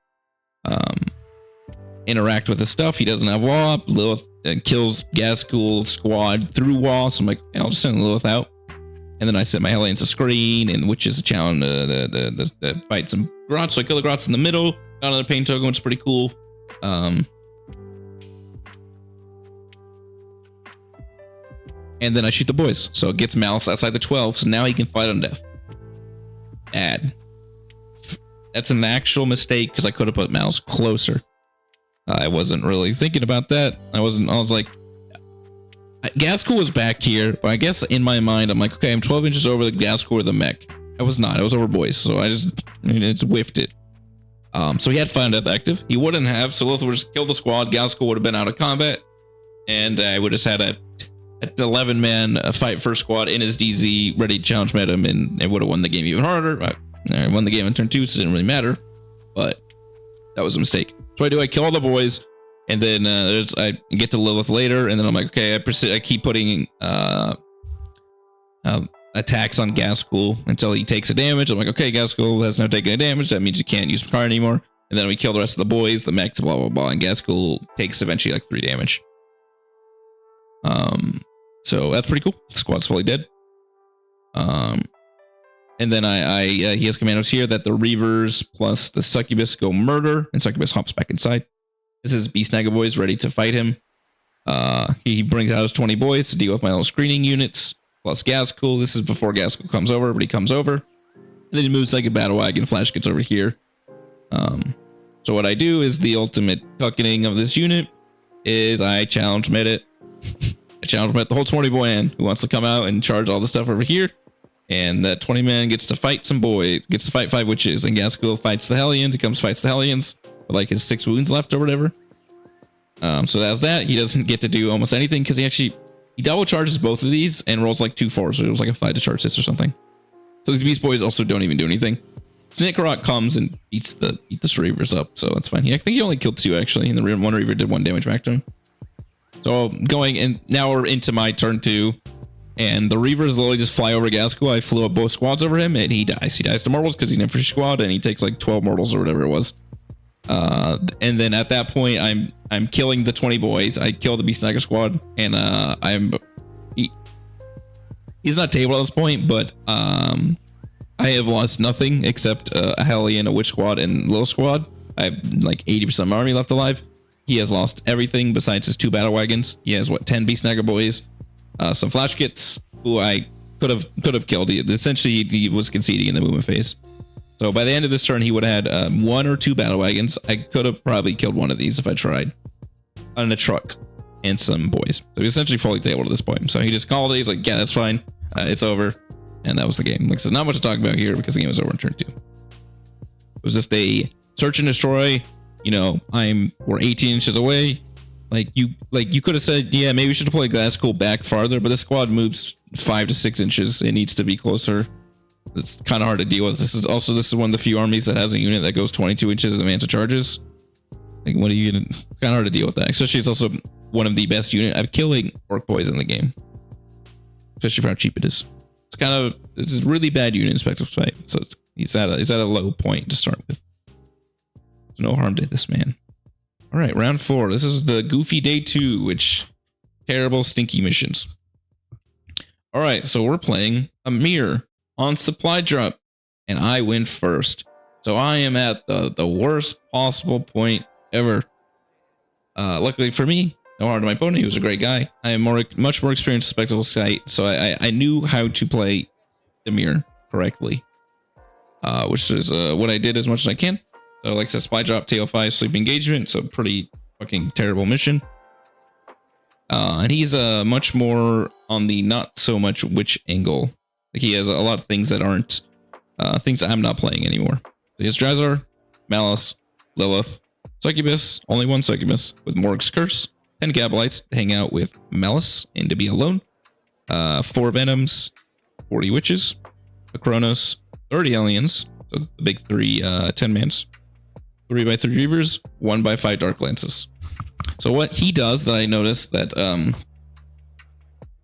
interact with his stuff. He doesn't have wall up. Lilith kills Ghazghkull squad through wall. So I'm like, I'll just send Lilith out. And then I set my Hellions to screen, and Witches a challenge to fight some Grots. So I kill the Grots in the middle. Got another pain token, which is pretty cool. And then I shoot the boys. So it gets Malice outside the 12. So now he can fight on death. Bad. That's an actual mistake because I could have put Malice closer. I wasn't really thinking about that. I was like, Ghazghkull was back here, but I guess in my mind, I'm like, okay, I'm 12 inches over the Ghazghkull or the mech. I was not. I was over boys. So I just whiffed it. So he had Fight on Death active. He wouldn't have. So Lilith would just kill the squad. Ghazghkull would have been out of combat. And I would have just had a 11-man fight first squad in his DZ, ready to challenge met him, and it would have won the game even harder. I won the game in turn 2, so it didn't really matter. But that was a mistake. So I kill all the boys. And then I get to Lilith later, and then I'm like, okay, I keep putting attacks on Ghazghkull until he takes a damage. I'm like, okay, Ghazghkull has now taken a damage. That means you can't use card anymore. And then we kill the rest of the boys, the mechs, blah, blah, blah. And Ghazghkull takes eventually like 3 damage. So that's pretty cool. The squad's fully dead. And then he has commandos here that the Reavers plus the Succubus go murder, and Succubus hops back inside. This is Beast Naga boys ready to fight him. He brings out his 20 boys to deal with my little screening units, plus Ghazghkull. This is before Ghazghkull comes over, but he comes over. And then he moves like a battle wagon. Flash gets over here. So what I do is the ultimate cuckening of this unit is I challenge met it. I challenge met the whole 20 boy man who wants to come out and charge all the stuff over here. And that 20 man gets to fight some boys, gets to fight 5 witches, and Ghazghkull fights the Hellions. He comes fights the Hellions. Like his 6 wounds left or whatever. So that's that. He doesn't get to do almost anything because he's He double charges both of these and rolls like 2 4s, so it was like a 5 to charge this or something. So these Beast Boys also don't even do anything. So Necrons comes and beats the Reavers up, so that's fine. I think he only killed 2 actually, and the one Reaver did 1 damage back to him. So going in, now we're into my turn 2, and the Reavers literally just fly over Gaskell. I flew up both squads over him, and he dies. He dies to mortals because he's an infantry squad, and he takes like 12 mortals or whatever it was. And then at that point, I'm killing the 20 boys. I kill the Beast Snagger squad, and he's not tabled at this point, but I have lost nothing except a Hellion, a Witch squad, and Lil squad. I have like 80% of my army left alive. He has lost everything besides his 2 battle wagons. He has what, 10 Beast Snagger boys, some flash kits, who I could have killed. Essentially, he was conceding in the movement phase. So by the end of this turn, he would have had 1 or 2 battle wagons. I could have probably killed one of these if I tried. On a truck and some boys. So he's essentially fully tabled at this point. So he just called it. He's like, yeah, that's fine. It's over. And that was the game. Like I said, not much to talk about here because the game was over in turn 2. It was just a search and destroy. You know, we're 18 inches away. Like you could have said, yeah, maybe we should deploy Gaskell back farther, but the squad moves 5 to 6 inches. It needs to be closer. It's kind of hard to deal with. This is one of the few armies that has a unit that goes 22 inches in advance of charges. Like, what are you gonna? It's kind of hard to deal with that. Especially, it's also one of the best unit at killing Ork boys in the game. Especially for how cheap it is. It's a really bad unit in Spectacles fight. So he's at a low point to start with. There's no harm to this man. All right, round 4. This is the Goofy Day 2, which terrible stinky missions. All right, so we're playing a mirror on supply drop, and I win first. So I am at the worst possible point ever. Luckily for me, no harm to my opponent. He was a great guy. I am much more experienced in Spectacles fight, so I knew how to play the mirror correctly, which is what I did as much as I can. So like I said, supply drop, tail 5, sleep engagement. So pretty fucking terrible mission. And he's much more on the not so much witch angle. Like he has a lot of things that aren't things that I'm not playing anymore. So he has Drazar, Malice, Lilith, Succubus, only 1 Succubus with Morg's Curse, 10 Gabalites to hang out with Malice and to be alone, 4 Venoms, 40 Witches, a Chronos, 30 Aliens, so the big 3 10-mans, 3x3 Reavers, 1x5 Dark Lances. So what he does that I noticed that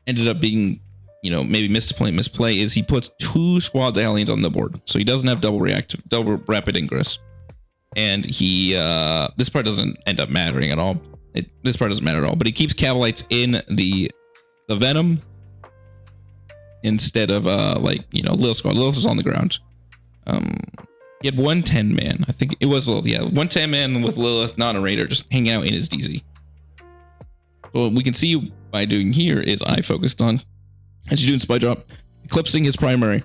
ended up being, you know, maybe misplay is he puts 2 squads of aliens on the board. So he doesn't have double rapid ingress. And he this part doesn't end up mattering at all. This part doesn't matter at all, but he keeps Cavalites in the Venom instead of like, you know, Lilith squad. Lilith was on the ground. He had 1 10-man. I think it was Lilith. Yeah, 1 10-man with Lilith, not a raider, just hanging out in his DZ. So what we can see by doing here is I focused on, as you do in Spy Drop, eclipsing his primary.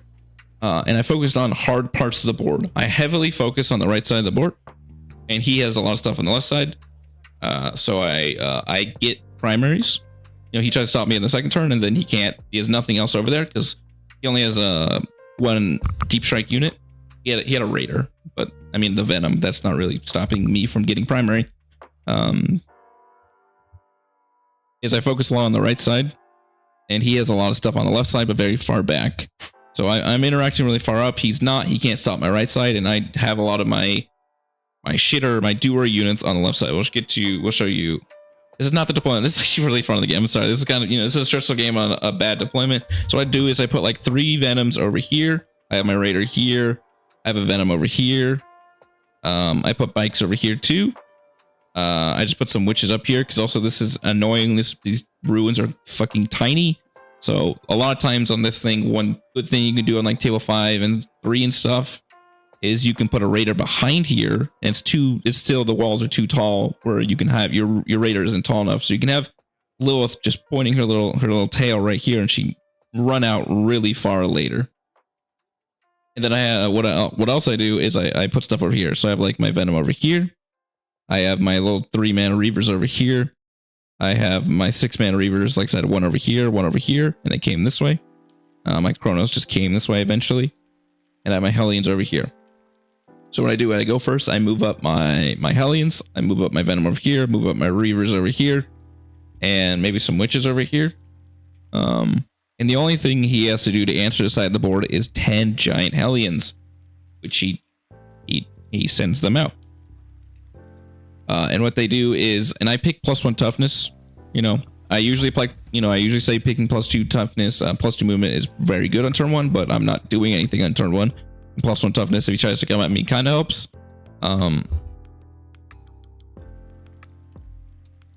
And I focused on hard parts of the board. I heavily focus on the right side of the board, and he has a lot of stuff on the left side. So I get primaries. You know, he tries to stop me in the second turn, and then he can't. He has nothing else over there because he only has 1 deep strike unit. He had a raider, but I mean the Venom. That's not really stopping me from getting primary. Is I focus a lot on the right side, and he has a lot of stuff on the left side, but very far back. So I'm interacting really far up. He's not. He can't stop my right side, and I have a lot of my shitter, my doer units on the left side. We'll show you. This is not the deployment. This is actually really fun of the game. I'm sorry. This is kind of, you know, this is a stressful game on a bad deployment. So what I do is I put like 3 Venoms over here. I have my Raider here. I have a Venom over here. I put bikes over here too. I just put some witches up here because also this is annoying. These ruins are fucking tiny. So a lot of times on this thing, one good thing you can do on like table 5 and 3 and stuff is you can put a raider behind here, and it's still the walls are too tall where you can have your raider isn't tall enough. So you can have Lilith just pointing her little tail right here, and she run out really far later. And then I have what else I do is I put stuff over here. So I have like my Venom over here. I have my little 3-man Reavers over here. I have my 6-man Reavers, like I said, 1 over here, and they came this way. My Chronos just came this way eventually. And I have my Hellions over here. So what I do when I go first, I move up my Hellions, I move up my Venom over here, move up my Reavers over here, and maybe some Witches over here. And the only thing he has to do to answer the side of the board is 10 giant Hellions, which he sends them out. And what they do is, and I pick +1 toughness. You know, I usually say picking +2 toughness, +2 movement is very good on turn 1, but I'm not doing anything on turn 1. And +1 toughness, if he tries to come at me, kind of helps.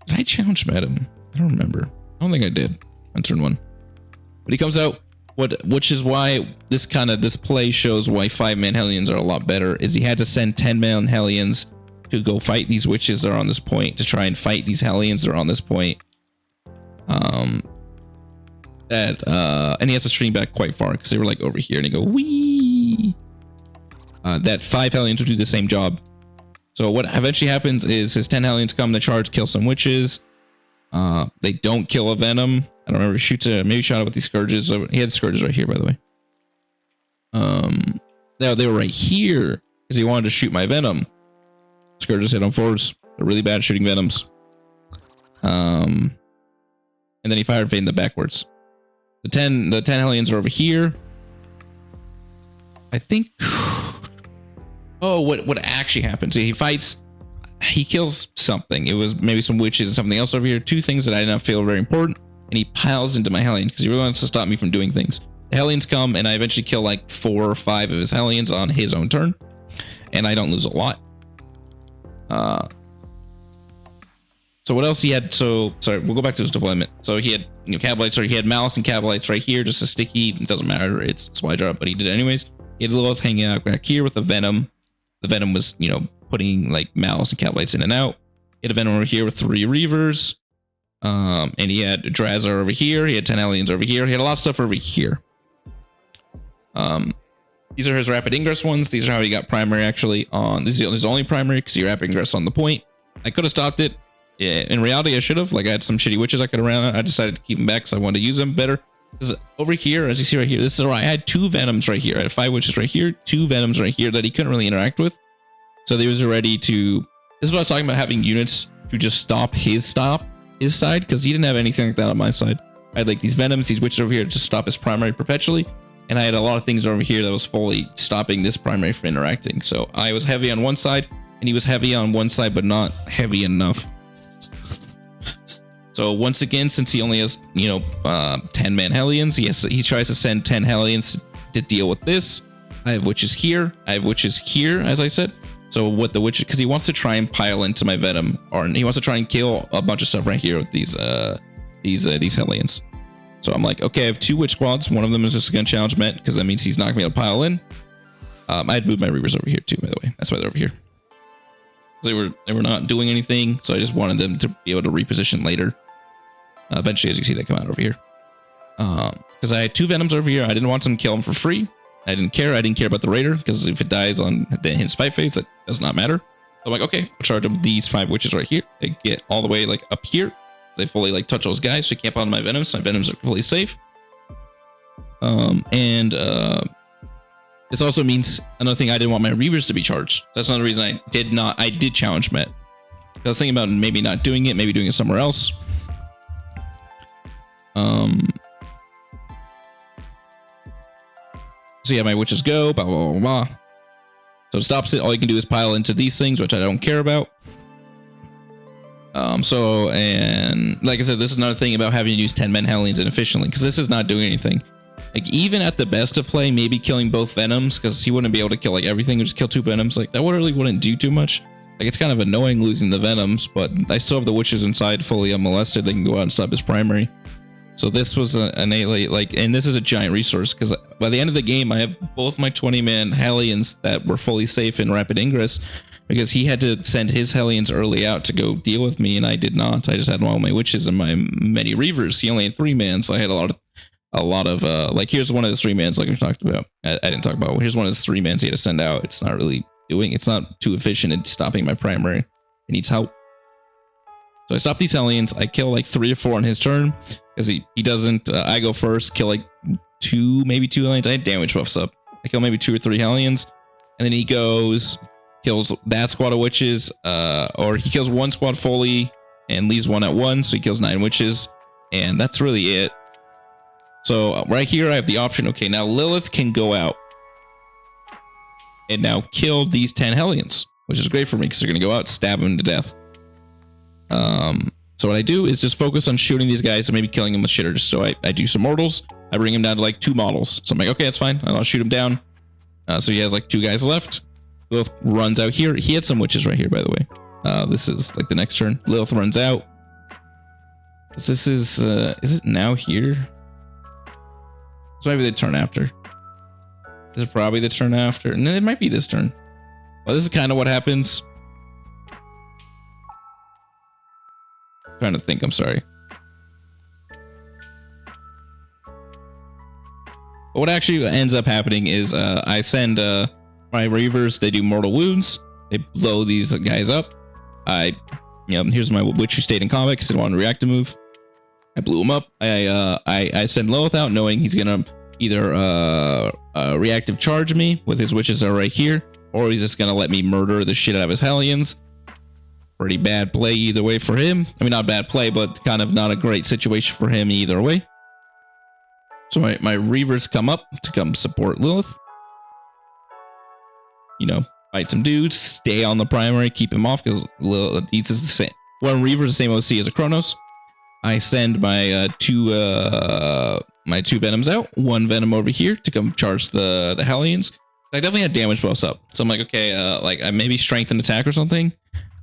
Did I challenge met him? I don't remember. I don't think I did on turn 1. But he comes out, which is why this play shows why 5-man Hellions are a lot better, is he had to send 10-man Hellions to go fight these witches that are on this point, to try and fight these Hellions that are on this point. And he has to stream back quite far because they were like over here, and he go wee. That 5 Hellions will do the same job. So what eventually happens is his 10 Hellions come to charge, kill some witches. They don't kill a Venom. I don't remember. Maybe shot it with these Scourges. He had Scourges right here, by the way. They were right here because he wanted to shoot my Venom. Scourges hit on 4s. They're really bad at shooting Venoms. And then he fired Fade in the backwards. The 10 Hellions are over here. I think. Oh, what actually happens? He fights. He kills something. It was maybe some witches and something else over here. 2 things that I did not feel very important. And he piles into my Hellions because he really wants to stop me from doing things. The Hellions come, and I eventually kill like 4 or 5 of his Hellions on his own turn. And I don't lose a lot. So what else he had? So sorry, we'll go back to his deployment. So he had Cabalites, or he had Malice and Cabalites right here, just a sticky. It doesn't matter. It's supply drop, but he did it anyways. He had Lilith hanging out back here with the Venom. The Venom was, putting like Malice and Cabalites in and out. He had a Venom over here with 3 Reavers. And he had Drazar over here. He had 10 Hellions over here. He had a lot of stuff over here. These are his rapid ingress ones. These are how he got primary actually on. This is his only primary because he rapid ingress on the point. I could have stopped it. Yeah, in reality, I should have. Like, I had some shitty witches I could have ran out. I decided to keep them back because I wanted to use them better. Because over here, as you see right here, this is where I had 2 Venoms right here. I had 5 witches right here, 2 Venoms right here that he couldn't really interact with. So they was ready to. This is what I was talking about, having units to just stop his side, because he didn't have anything like that on my side. I had like these Venoms, these witches over here to stop his primary perpetually. And I had a lot of things over here that was fully stopping this primary from interacting. So I was heavy on one side, and he was heavy on one side, but not heavy enough. So once again, since he only has, 10-man Hellions, he tries to send 10 Hellions to deal with this. I have witches here. I have witches here, as I said. So what the witches, because he wants to try and pile into my Venom, or he wants to try and kill a bunch of stuff right here with these Hellions. So I'm like, okay, I have 2 witch squads. One of them is just going to challenge Met, because that means he's not going to be able to pile in. I had moved my Reavers over here too, by the way. That's why they're over here. They were not doing anything, so I just wanted them to be able to reposition later. Eventually, as you see, they come out over here. Because I had 2 Venoms over here. I didn't want them to kill them for free. I didn't care. I didn't care about the Raider, because if it dies on his fight phase, that does not matter. So I'm like, okay, I'll charge them these 5 witches right here. They get all the way like up here. They fully like touch those guys, so you can't pile on my Venoms. My Venoms are completely safe. This also means another thing. I didn't want my Reavers to be charged. That's another reason I did challenge Met. I was thinking about maybe not doing it, maybe doing it somewhere else. So yeah, my witches go, blah, blah, blah, blah. So it stops it. All you can do is pile into these things, which I don't care about. And like I said, this is another thing about having to use 10-man Hellions inefficiently, because this is not doing anything. Like, even at the best of play, maybe killing both Venoms, because he wouldn't be able to kill like everything, or just kill 2 Venoms. Like, that really wouldn't do too much. Like, it's kind of annoying losing the Venoms, but I still have the witches inside fully unmolested. They can go out and stop his primary. So this was innately like, and this is a giant resource, because by the end of the game, I have both my 20-man Hellions that were fully safe in rapid ingress, because he had to send his Hellions early out to go deal with me, and I did not. I just had all my witches and my many Reavers. He only had 3-man, so I had a lot of like, here's one of the 3-mans like we talked about. I didn't talk about. Here's one of the 3-mans he had to send out. It's not really it's not too efficient in stopping my primary. It needs help. So I stop these Hellions. I kill like 3 or 4 on his turn, because he doesn't. I go first, kill like 2, maybe 2 Hellions. I had damage buffs up. I kill maybe 2 or 3 Hellions, and then he goes, kills that squad of witches, or he kills 1 squad fully and leaves 1 at 1, so he kills 9 witches, and that's really it. So right here, I have the option. Okay, now Lilith can go out and now kill these 10 Hellions, which is great for me because they're going to go out, stab them to death. So what I do is just focus on shooting these guys and maybe killing them with shitters. So I do some mortals. I bring him down to like 2 models. So I'm like, okay, that's fine. I'll shoot him down. So he has like 2 guys left. Lilith runs out here. He had some witches right here, by the way. This is like the next turn. Lilith runs out. This is it now here? So maybe the turn after. This is probably the turn after. And then it might be this turn. Well, this is kind of what happens. I'm trying to think, I'm sorry. But what actually ends up happening is I send my Reavers, they do mortal wounds. They blow these guys up. Here's my witch who stayed in combat because he didn't want to react to move. I blew him up. I send Lilith out knowing he's gonna either reactive charge me with his witches are right here, or he's just gonna let me murder the shit out of his Hellions. Pretty bad play either way for him. I mean, not bad play, but kind of not a great situation for him either way. So my Reavers come up to come support Lilith. Fight some dudes, stay on the primary, keep him off because Lilith is the same. One Reaver is the same OC as a Kronos. I send my two Venoms out. 1 Venom over here to come charge the Hellions. I definitely had damage buffs up, so I'm like, okay, I maybe strength and attack or something.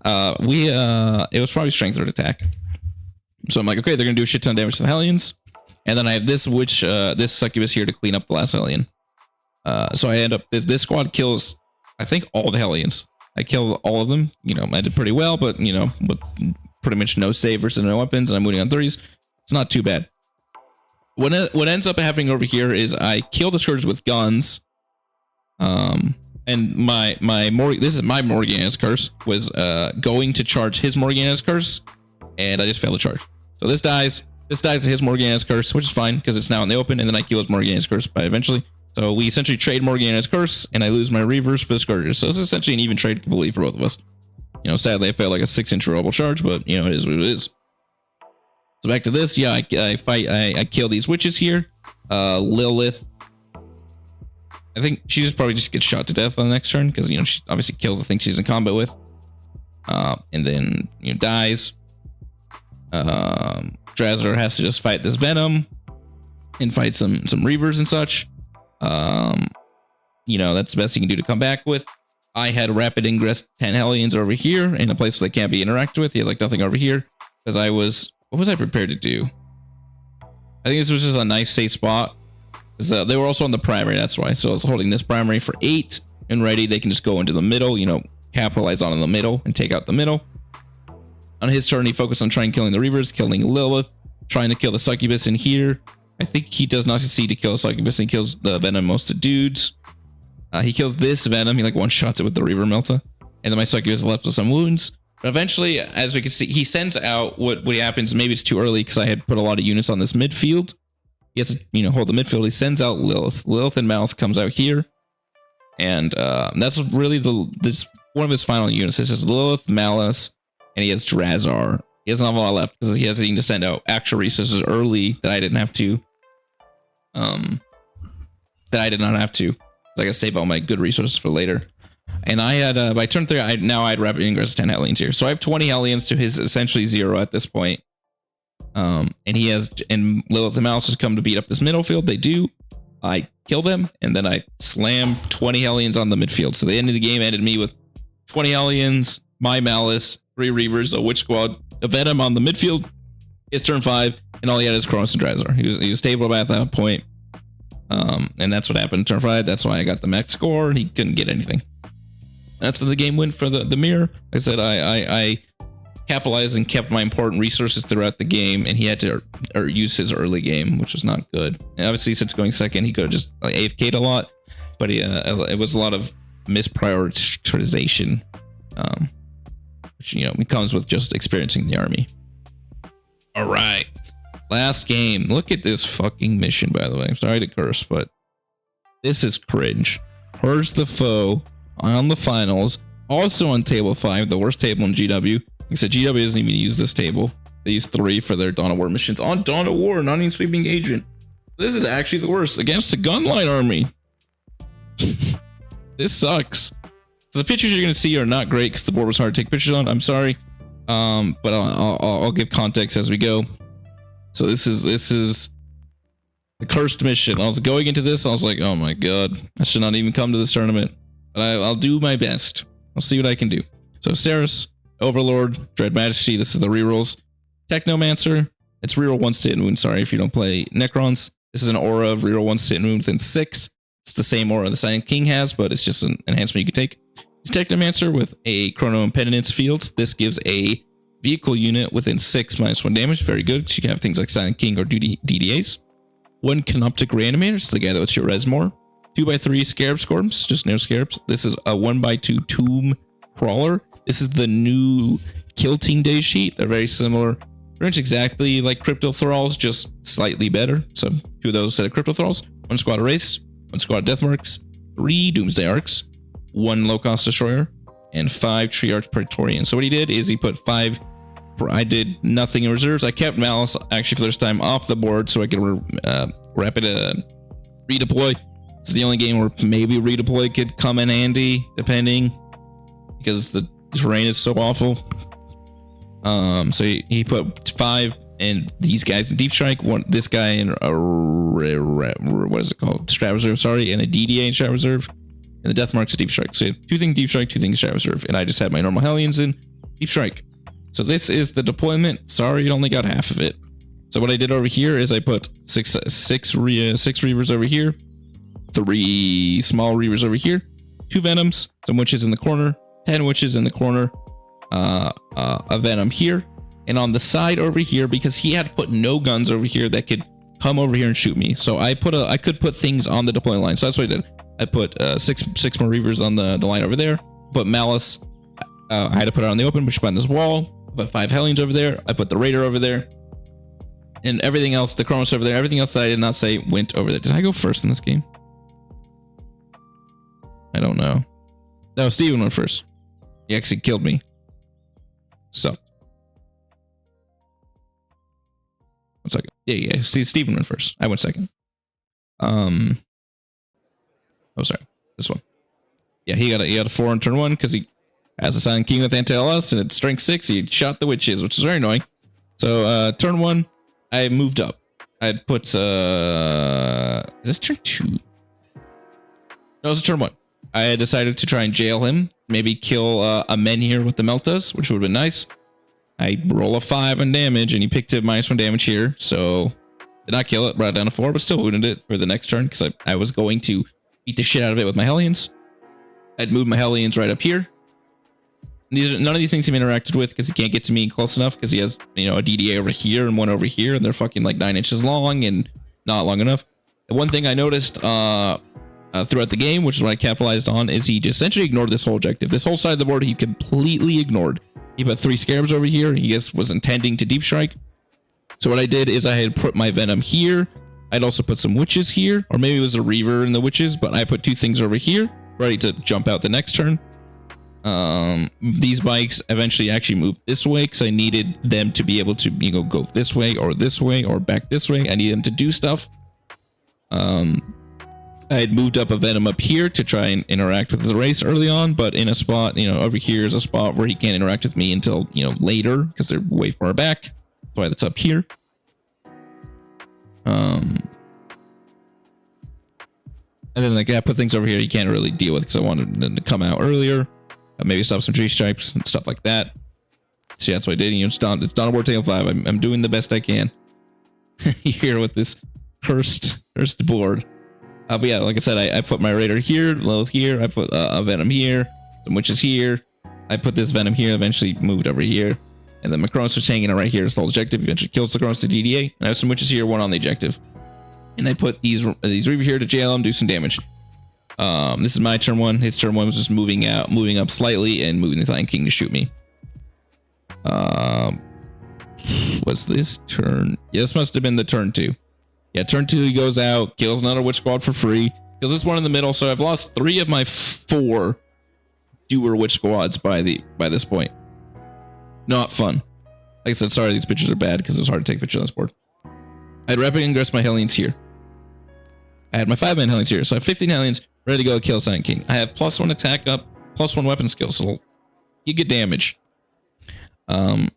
It was probably strength or attack. So I'm like, okay, they're gonna do a shit ton of damage to the Hellions, and then I have this witch, this succubus here to clean up the last Hellion. So I end up this squad kills, I think, all the Hellions. I killed all of them. I did pretty well, but with pretty much no save versus no weapons, and I'm moving on 3s. It's not too bad. What ends up happening over here is I kill the Scourges with guns. And this is my Morgana's curse was going to charge his Morgana's curse, and I just failed to charge. So this dies to his Morgana's curse, which is fine because it's now in the open, and then I kill his Morgana's curse by eventually. So we essentially trade Morgana's curse, and I lose my Reavers for the Scourges. So it's essentially an even trade completely for both of us. Sadly I failed like a 6-inch rollable charge, but it is what it is. So back to this, yeah, I kill these witches here. Lilith, I think she just probably just gets shot to death on the next turn because she obviously kills the thing she's in combat with, and then dies. Drazar has to just fight this Venom and fight some Reavers and such. That's the best he can do to come back with. I had rapid ingress 10 Hellions over here in a place where they can't be interacted with. He has like nothing over here because what was I prepared to do? I think this was just a nice safe spot. They were also on the primary, that's why. So I was holding this primary for 8 and ready. They can just go into the middle, capitalize on in the middle and take out the middle. On his turn, he focused on trying killing the Reavers, killing Lilith, trying to kill the succubus in here. I think he does not succeed to kill a succubus. He kills the Venom most of the dudes. He kills this Venom. He like one-shots it with the Reaver Melta. And then my succubus is left with some wounds. But eventually, as we can see, he sends out what happens. Maybe it's too early because I had put a lot of units on this midfield. He has to, hold the midfield. He sends out Lilith. Lilith and Malice comes out here. And that's really this one of his final units. This is Lilith, Malice, and he has Drazar. He doesn't have a lot left because he has to send out actual resources early that I didn't have to. That I did not have to. I gotta save all my good resources for later. And I had, by turn 3, I had rapid ingress 10 Hellions here. So I have 20 Hellions to his essentially 0 at this point. And Lilith and Malice has come to beat up this middle field. They do. I kill them, and then I slam 20 Hellions on the midfield. So the end of the game ended me with 20 Hellions, my Malice, 3 Reavers, a Witch Squad, a Venom on the midfield. It's turn 5, and all he had is Kronos and Drazar. He was stable at that point. And that's what happened turn 5. That's why I got the max score, and he couldn't get anything. That's how the game went for the mirror. Like I said, I capitalized and kept my important resources throughout the game, and he had to use his early game, which was not good. And obviously, since going second, he could have just AFK'd a lot, but it was a lot of misprioritization, which it comes with just experiencing the army. All right, last game. Look at this fucking mission, by the way. I'm sorry to curse, but this is cringe. Purge the Foe on the finals, also on table 5, the worst table in GW. Like I said, GW doesn't even use this table. They use 3 for their Dawn of War missions on Dawn of War, not even Sweeping Agent. This is actually the worst against a gunline army. This sucks. So the pictures you're gonna see are not great because the board was hard to take pictures on. I'm sorry, but I'll give context as we go. So this is the cursed mission. I was going into this, I was like, oh my god, I should not even come to this tournament. But I'll do my best. I'll see what I can do. So Saris, Overlord, Dread Majesty. This is the rerolls. Technomancer. It's reroll 1 state and wound. Sorry if you don't play Necrons. This is an aura of reroll 1 state and wound within 6. It's the same aura the Silent King has, but it's just an enhancement you can take. It's Technomancer with a Chrono Impedance field. This gives a vehicle unit within 6 -1 damage. Very good. You can have things like Silent King or DDAs. 1 Canoptic Reanimator, so the guy that lets you res more. 2x3 Scarab Scorps, just no Scarabs. This is a 1x2 Tomb Crawler. This is the new Kill Team Day sheet. They're very similar. Pretty much exactly like Crypto Thralls, just slightly better. So 2 of those set of Crypto Thralls. 1 squad of Wraiths, 1 squad of Deathmarks, 3 Doomsday Arcs, 1 Low-Cost Destroyer, and 5 Triarch Praetorians. So what he did is he put 5... I did nothing in reserves. I kept Malice actually for this time off the board so I could rapid redeploy. This is the only game where maybe redeploy could come in handy, depending, because the terrain is so awful. So he put 5 and these guys in Deep Strike, this guy in what is it called? Strat Reserve, sorry, and a DDA in Strat Reserve, and the Deathmark's a Deep Strike. So 2 things Deep Strike, 2 things Strat Reserve, and I just had my normal Hellions in Deep Strike. So this is the deployment. Sorry, you only got half of it. So what I did over here is I put six Reavers over here, 3 small Reavers over here, 2 Venoms, some Witches in the corner, 10 Witches in the corner, a Venom here, and on the side over here, because he had put no guns over here that could come over here and shoot me. So I could put things on the deployment line. So that's what I did. I put six more Reavers on the line over there. Put Malice. I had to put it on the open, which behind this wall. I put 5 Hellions over there. I put the Raider over there. And everything else, the Chronos over there, everything else that I did not say went over there. Did I go first in this game? I don't know. No, Steven went first. He actually killed me. So. 1 second. Yeah. See, Steven went first. I went second. Oh, sorry. This one. Yeah, he got a 4 on turn 1 because he has a Silent King with anti-LS and it's strength 6. He shot the Witches, which is very annoying. So turn 1, I moved up. I'd put is this turn 2? No, it's turn 1. I had decided to try and jail him, maybe kill a Menhir with the Meltas, which would have been nice. I roll a 5 on damage and he picked it -1 damage here, so did not kill it, brought it down to 4, but still wounded it for the next turn because I was going to beat the shit out of it with my Hellions. I'd move my Hellions right up here. None of these things he interacted with because he can't get to me close enough because he has, you know, a DDA over here and one over here, and they're fucking like 9 inches long and not long enough. The one thing I noticed throughout the game, which is what I capitalized on, is he just essentially ignored this whole objective. This whole side of the board he completely ignored. He put 3 Scarabs over here. He just was intending to Deep Strike. So what I did is I had put my Venom here. I'd also put some Witches here, or maybe it was a Reaver and the Witches, but I put 2 things over here, ready to jump out the next turn. These bikes eventually actually moved this way because I needed them to be able to, you know, go this way or back this way. I need them to do stuff. I had moved up a Venom up here to try and interact with the race early on, but in a spot, you know, over here is a spot where he can't interact with me until, you know, later because they're way far back. That's why that's up here. And then like I put things over here you can't really deal with because I wanted them to come out earlier. Maybe stop some tree stripes and stuff like that. So yeah, that's what I did. You know, it's Dawn of War Tale 5. I'm doing the best I can here with this cursed board. But yeah, like I said, I put my Raider here, Lilith here. I put a Venom here, some Witches here. I put this Venom here, eventually moved over here. And then Macronis was hanging out right here. It's the whole objective. Eventually kills the Macronis to DDA. And I have some Witches here, 1 on the objective. And I put these Reaver here to jail him, do some damage. This is my turn 1. His turn 1 was just moving up slightly and moving the Silent King to shoot me. Was this turn? Yeah, this must have been the turn 2. Yeah, turn 2 he goes out, kills another Witch Squad for free. Kills this one in the middle, so I've lost 3 of my 4 doer Witch Squads by this point. Not fun. Like I said, sorry these pictures are bad because it was hard to take pictures on this board. I'd rapid ingress my Hellions here. I had my 5-man Hellions here. So I have 15 Hellions ready to go kill Silent King. I have +1 attack up, +1 weapon skill. So you get damage. And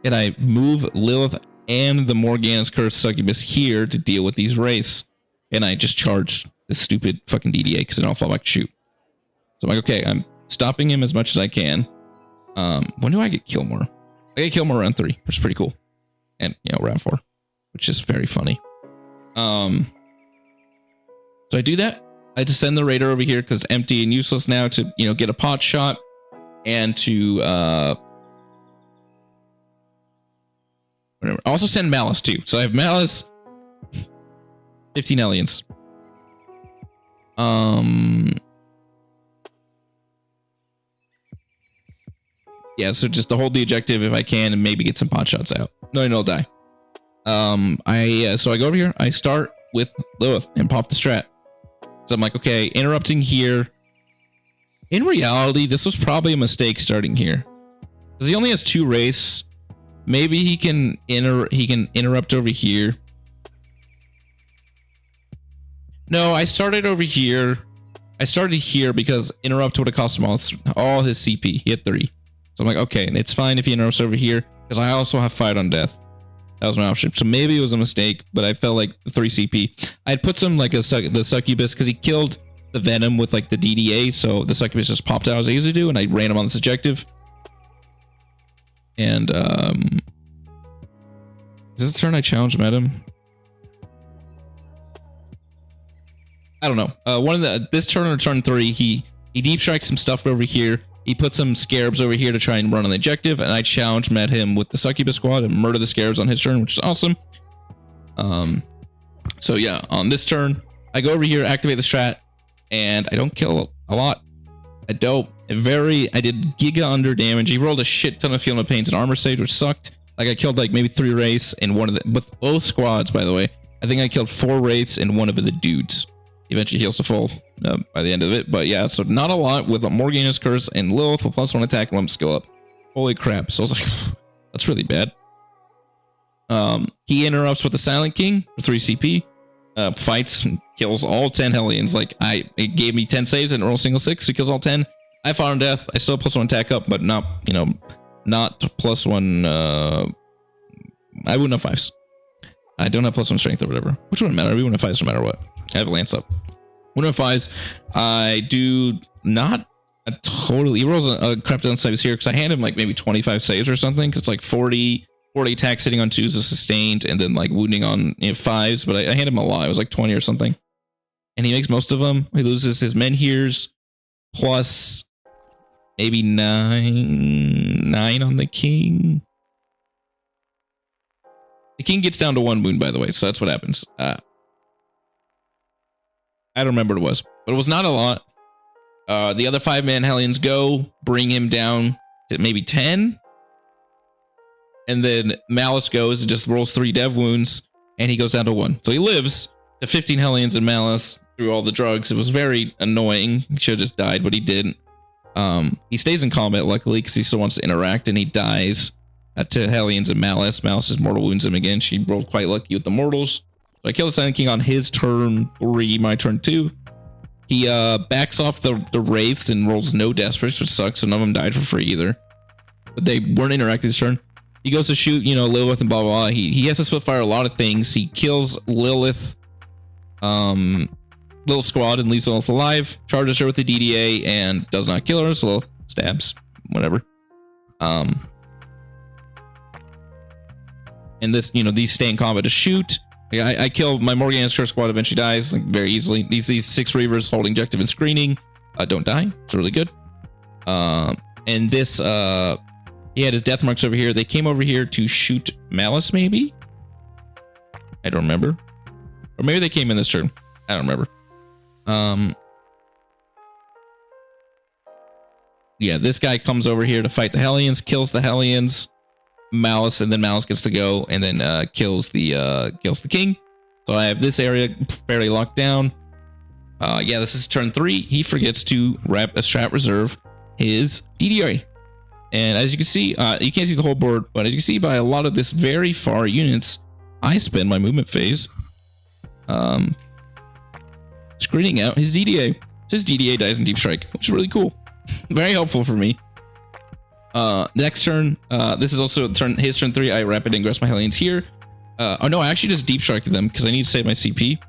I move Lilith and the Morgana's Curse Succubus here to deal with these wraiths. And I just charge this stupid fucking DDA because then I'll fall back to shoot. So I'm like, okay, I'm stopping him as much as I can. When do I get kill more? I get kill more round 3, which is pretty cool. And, you know, round 4, which is very funny. So I do that. I just send the raider over here because it's empty and useless now to, you know, get a pot shot and to, whatever. I also send Malice too. So I have Malice, 15 Hellions. Yeah, so just to hold the objective if I can and maybe get some pot shots out. No, I'll die. So I go over here. I start with Lilith and pop the strat. So I'm like, okay, interrupting here. In reality, this was probably a mistake starting here. Because he only has 2 wraiths. Maybe he can interrupt over here. No, I started over here. I started here because interrupt would have cost him all his CP. He had 30. So I'm like, okay, and it's fine if he interrupts over here because I also have fight on death. That was my option. So maybe it was a mistake, but I felt like the 3 CP. I'd put some like the succubus because he killed the venom with like the DDA. So the succubus just popped out as I usually do, and I ran him on this objective. And is this the turn I challenged Madam? I don't know. This turn or turn 3, he deep strikes some stuff over here. He put some scarabs over here to try and run on the objective, and I met him with the succubus squad and murder the scarabs on his turn, which is awesome. So yeah, on this turn, I go over here, activate the strat, and I don't kill a lot. I did giga under damage. He rolled a shit ton of Feeling of Pains and Armor Save, which sucked. Like I killed like maybe 3 wraiths and with both squads, by the way. I think I killed 4 wraiths and one of the dudes. Eventually heals to full by the end of it. But yeah, so not a lot with a Morgana's Curse and Lilith with +1 attack and 1 skill up. Holy crap. So I was like, that's really bad. He interrupts with the Silent King for 3 CP. Fights, kills all 10 Hellions. Like it gave me 10 saves and roll single 6. So he kills all 10. I fought on death. I still +1 attack up, but not, you know, not +1. I wouldn't have 5s. I don't have +1 strength or whatever. Which wouldn't matter. We wouldn't have 5s no matter what. I have a lance up. 105s. I do not a totally. He rolls a crap ton of saves here because I hand him like maybe 25 saves or something. Because it's like 40 attacks hitting on 2s is sustained, and then like wounding on 5s. But I hand him a lot. It was like 20 or something, and he makes most of them. He loses his Menhirs plus maybe 9 on the King. The King gets down to 1 wound, by the way. So that's what happens. I don't remember what it was, but it was not a lot. The other 5-man Hellions go, bring him down to maybe 10. And then Malice goes and just rolls 3 dev wounds, and he goes down to 1. So he lives to 15 Hellions and Malice through all the drugs. It was very annoying. He should have just died, but he didn't. He stays in combat, luckily, because he still wants to interact, and he dies to Hellions and Malice. Malice just mortal wounds him again. She rolled quite lucky with the mortals. So I kill the Silent King on his turn 3, my turn 2. He backs off the wraiths and rolls no desperates, which sucks. So none of them died for free either. But they weren't interacting this turn. He goes to shoot, you know, Lilith and blah blah blah. He has to spitfire a lot of things. He kills Lilith, little squad, and leaves Lilith alive. Charges her with the DDA and does not kill her. So Lilith stabs, whatever. And this, you know, these stay in combat to shoot. I kill my Morgana's Curse squad, eventually dies like very easily. These 6 Reavers holding objective and screening don't die. It's really good. And this he had his death marks over here. They came over here to shoot Malice, maybe? I don't remember. Or maybe they came in this turn. I don't remember. Yeah, this guy comes over here to fight the Hellions, kills the Hellions. Malice, and then Malice gets to go and then kills the King. So I have this area fairly locked down. Yeah, this is turn 3. He forgets to wrap a strat reserve his DDR. And as you can see, you can't see the whole board, but as you can see by a lot of this very far units, I spend my movement phase screening out his DDA. So his DDA dies in Deep Strike, which is really cool. Very helpful for me. Next turn, this is also his turn 3. I rapid ingress my Hellions here. Oh no, I actually just Deep Strike them because I need to save my CP.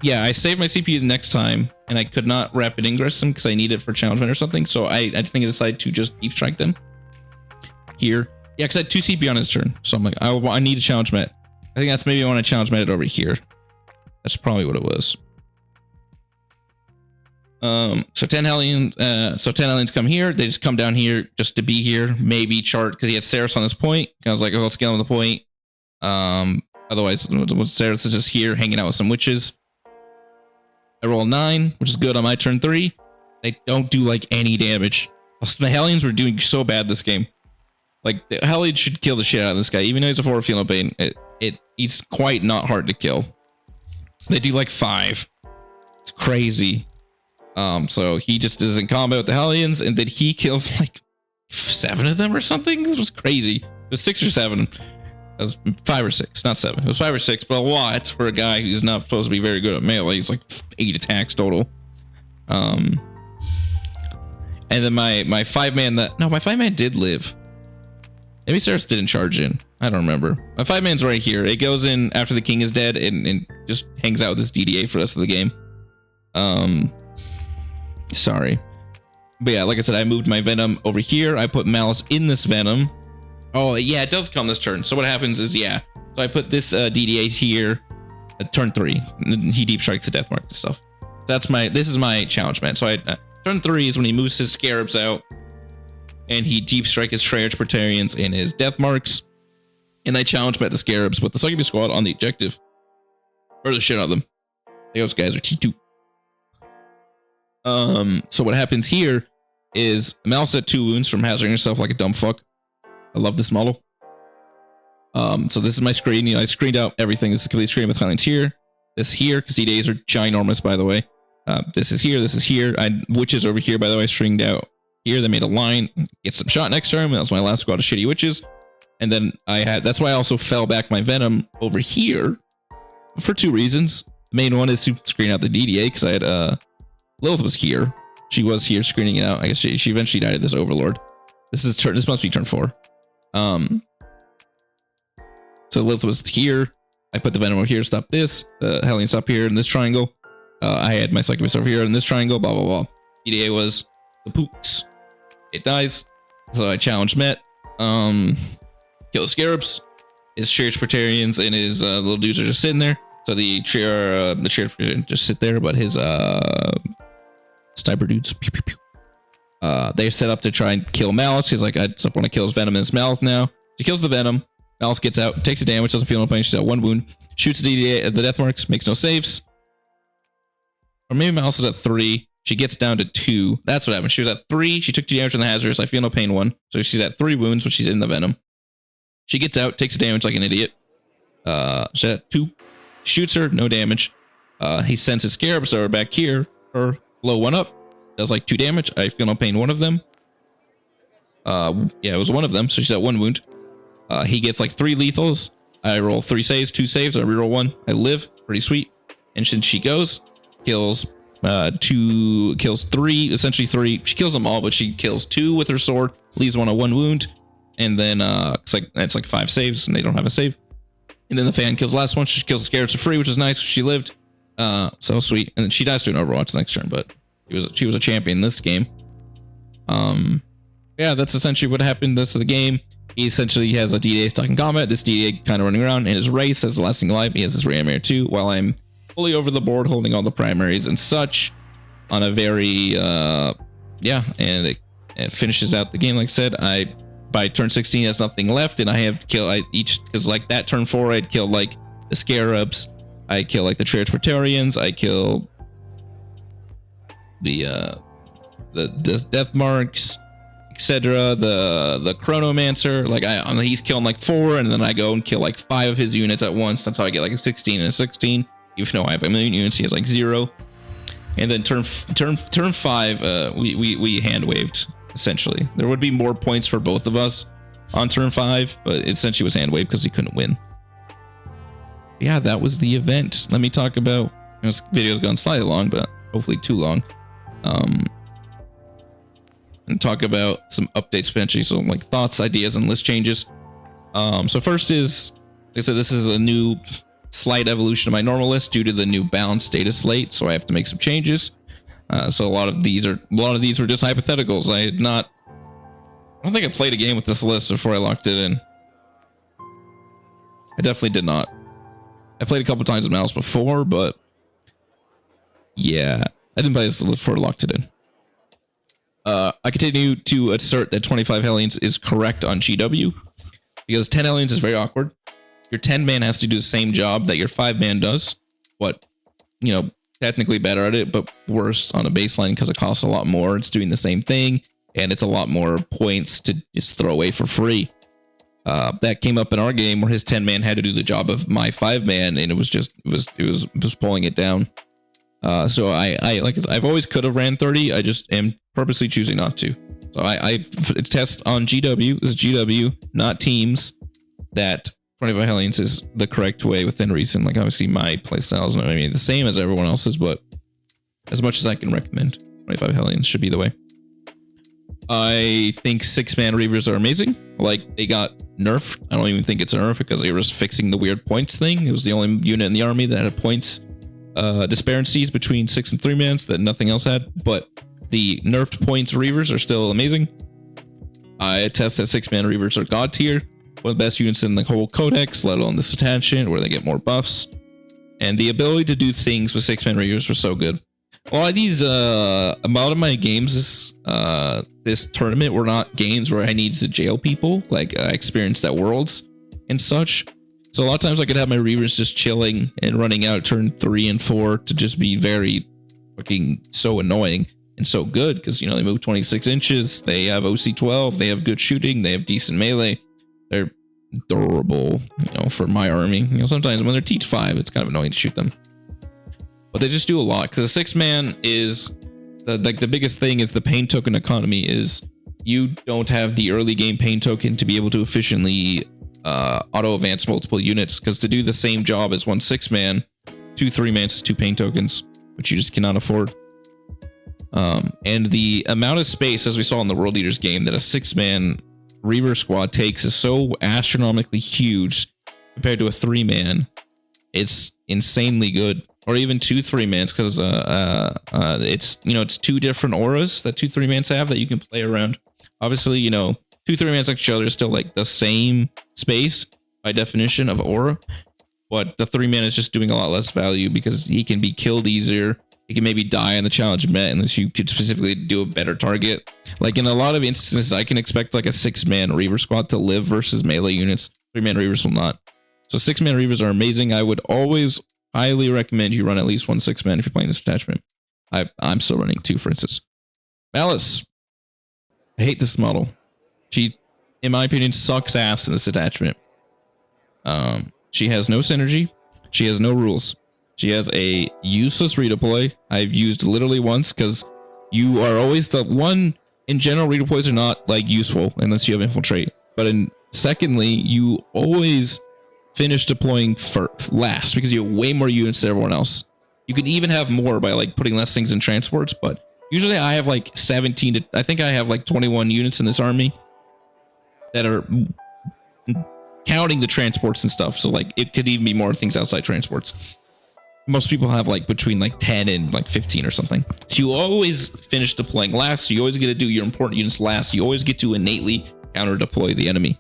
Yeah, I saved my CP the next time, and I could not rapid ingress them because I need it for challengement or something. So I think I decided to just Deep Strike them here. Yeah, because I had 2 CP on his turn. So I'm like, I need a challenge met. I think that's maybe I want to challenge met it over here. That's probably what it was. So 10 Hellions, come here. They just come down here just to be here. Maybe chart because he had Saris on this point. I was like, oh, let's get on the point. Otherwise, Saris is just here hanging out with some witches. I roll 9, which is good on my turn 3. They don't do like any damage. The Hellions were doing so bad this game. Like the Hellions should kill the shit out of this guy, even though he's a 4 feel no pain. He's quite not hard to kill. They do like 5. It's crazy. So he just is in combat with the Hellions, and then he kills like 7 of them or something. This was crazy. It was 6 or 7. It was 5 or 6, not 7. It was 5 or 6, but a lot for a guy who's not supposed to be very good at melee. He's like 8 attacks total. And then my 5-man my 5-man did live. Maybe Saris didn't charge in. I don't remember. My 5-man's right here. It goes in after the king is dead and just hangs out with this DDA for the rest of the game. Sorry. But yeah, like I said, I moved my Venom over here. I put Malice in this Venom. Oh, yeah, it does come this turn. So what happens is, yeah. So I put this DDA here at turn 3. And he Deep Strikes the Death Mark and stuff. This is my challenge, man. So turn 3 is when he moves his Scarabs out. And he Deep Strike his Triarch Praetorians in his Death Marks. And I challenge met the Scarabs with the Succubus Squad on the objective. Murder the shit out of them. Those guys are T2. So what happens here is Malice at 2 wounds from hazarding herself like a dumb fuck. I love this model. So this is my screen. You know, I screened out everything. This is complete screen with Highlands here. This here, because CDAs are ginormous, by the way. This is here. This is here. Witches over here, by the way, stringed out here. They made a line. Get some shot next turn. That was my last squad of shitty witches. And then that's why I also fell back my Venom over here for 2 reasons. The main one is to screen out the DDA because I had Lilith was here. She was here screening it out. I guess she eventually died at this Overlord. This must be turn 4. So Lilith was here. I put the Venom over here to stop this. The Hellions up here in this triangle. I had my Succubus over here in this triangle. Blah blah blah. DDA was the pooks. It dies. So I challenged Met. Kill the Scarabs. His Triarch Praetorians and his little dudes are just sitting there. So the Triarch just sit there, but his sniper dudes, pew, pew, pew. They set up to try and kill Malice. He's like, I just want to kill his Venom in his mouth now. She kills the Venom. Malice gets out, takes the damage, doesn't feel no pain. She's at 1 wound. Shoots the DDA at the Death Marks, makes no saves. Or maybe Malice is at 3. She gets down to 2. That's what happened. She was at 3. She took 2 damage on the hazardous. I feel no pain 1. So she's at 3 wounds when she's in the Venom. She gets out, takes the damage like an idiot. She's at 2. Shoots her, no damage. He sends his Scarabs over back here. Or blow 1 up. Does like 2 damage. I feel no pain 1 of them. Yeah, it was 1 of them. So she's at 1 wound. He gets like 3 lethals. I roll 3 saves, 2 saves. I reroll 1. I live. Pretty sweet. And since she goes, kills 2, kills 3, essentially 3. She kills them all, but she kills 2 with her sword. Leaves 1 at 1 wound. And then it's like 5 saves, and they don't have a save. And then the fan kills the last one. She kills the Scarabs for free, which is nice. She lived. So sweet. And then she dies to an Overwatch next turn, but she was a champion in this game. Yeah, that's essentially what happened. This is the game. He essentially has a DDA stuck in combat. This DDA kind of running around in his race as the last thing alive. He has his Reanimator too, while I'm fully over the board holding all the primaries and such on a very yeah, and it finishes out the game. Like I said, by turn 16 has nothing left, and I have to kill because like that turn 4 I'd killed like the Scarabs, I kill like the Triarch Praetorians, I kill the Death Marks, etc. The Chronomancer, like he's killing like 4, and then I go and kill like 5 of his units at once. That's how I get like a 16 and a 16. Even though I have a million units, he has like 0. And then turn 5, we hand waved. Essentially, there would be more points for both of us on turn 5, but it essentially was hand waved because he couldn't win. Yeah, that was the event. Let me talk about This video's gone slightly long, but hopefully too long. And talk about some updates potentially, so like thoughts, ideas, and list changes. So first is, like I said, this is a new slight evolution of my normal list due to the new balanced data slate, so I have to make some changes. So a lot of these were just hypotheticals. I don't think I played a game with this list before I locked it in. I definitely did not. I played a couple times with Mouse before, but yeah, I didn't play this list before I locked it in. I continue to assert that 25 Hellions is correct on GW, because 10 Hellions is very awkward. Your 10-man has to do the same job that your 5-man does, but, you know, technically better at it, but worse on a baseline because it costs a lot more. It's doing the same thing, and it's a lot more points to just throw away for free. That came up in our game where his 10-man had to do the job of my 5-man, and it was pulling it down. So I've always could have ran 30. I just am purposely choosing not to. So I test on GW. This is GW, not teams, that 25 Hellions is the correct way within reason. Like, obviously my playstyle is not maybe the same as everyone else's, but as much as I can recommend, 25 Hellions should be the way. I think 6-man Reavers are amazing. Like, they got nerfed. I don't even think it's a nerf because they were just fixing the weird points thing. It was the only unit in the army that had points disparities between 6 and 3-mans that nothing else had, but the nerfed points Reavers are still amazing. I attest that 6-man Reavers are god tier, one of the best units in the whole codex, let alone this attachment where they get more buffs, and the ability to do things with 6-man Reavers were so good. A lot of these, a lot of my games this tournament were not games where I needed to jail people. Like, I experienced at Worlds and such. So a lot of times I could have my Reavers just chilling and running out turn 3 and 4 to just be very fucking so annoying and so good, because, you know, they move 26 inches, they have OC 12, they have good shooting, they have decent melee, they're durable, you know, for my army. You know, sometimes when they're teach 5, it's kind of annoying to shoot them, but they just do a lot, because a 6-man is the biggest thing is the pain token economy. Is you don't have the early game pain token to be able to efficiently auto advance multiple units, because to do the same job as one 6-man, 2 3-mans is 2 pain tokens, which you just cannot afford. And the amount of space, as we saw in the World Eaters game, that a 6-man Reaver squad takes is so astronomically huge compared to a 3-man. It's insanely good. Or even 2 3-mans, because it's, you know, it's 2 different auras that 2 3-mans have that you can play around. Obviously, you know, 2 3-mans like each other is still like the same space by definition of aura, but the 3-man is just doing a lot less value because he can be killed easier. He can maybe die in the challenge met unless you could specifically do a better target. Like, in a lot of instances, I can expect like a 6-man Reaver squad to live versus melee units. 3-man Reavers will not. So 6-man Reavers are amazing. I would always highly recommend you run at least one 6-man if you're playing this attachment. I'm still running 2, for instance. Malice. I hate this model. She, in my opinion, sucks ass in this attachment. She has no synergy. She has no rules. She has a useless redeploy. I've used literally once, because you are always the one. In general, redeploys are not like useful unless you have infiltrate. But secondly, you always finish deploying last because you have way more units than everyone else. You can even have more by like putting less things in transports, but usually I have like 17 to, I think I have like 21 units in this army that are counting the transports and stuff. So like it could even be more things outside transports. Most people have like between like 10 and like 15 or something. So you always finish deploying last. So you always get to do your important units last. You always get to innately counter deploy the enemy.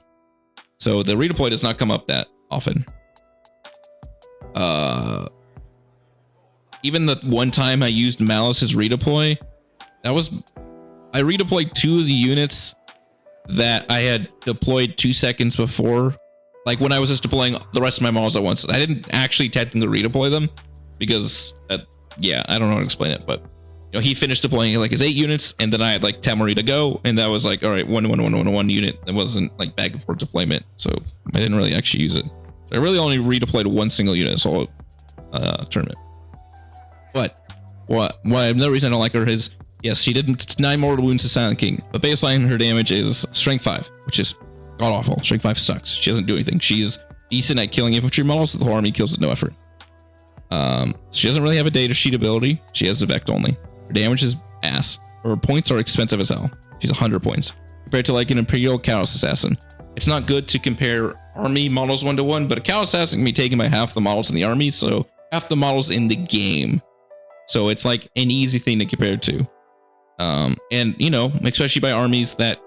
So the redeploy does not come up that often. Even the one time I used Malice's redeploy, I redeployed 2 of the units that I had deployed 2 seconds before. Like when I was just deploying the rest of my models at once. I didn't actually technically redeploy them because, yeah, I don't know how to explain it, but you know, he finished deploying like his 8 units, and then I had like 10 more to go, and that was like, all right, one unit. It wasn't like back and forth deployment, so I didn't really actually use it. I really only redeployed 1 single unit this whole tournament. But another reason I don't like her is, yes, she did 9 mortal wounds to Silent King, but baseline her damage is strength 5, which is god awful. Strength 5 sucks. She doesn't do anything. She's decent at killing infantry models, so the whole army kills with no effort. She doesn't really have a data sheet ability. She has Vect only. Her damage is ass. Her points are expensive as hell. She's 100 points compared to like an Imperial Chaos Assassin. It's not good to compare army models 1-to-1, but a Chaos Assassin can be taken by half the models in the army, so half the models in the game. So it's like an easy thing to compare to. And you know, especially by armies that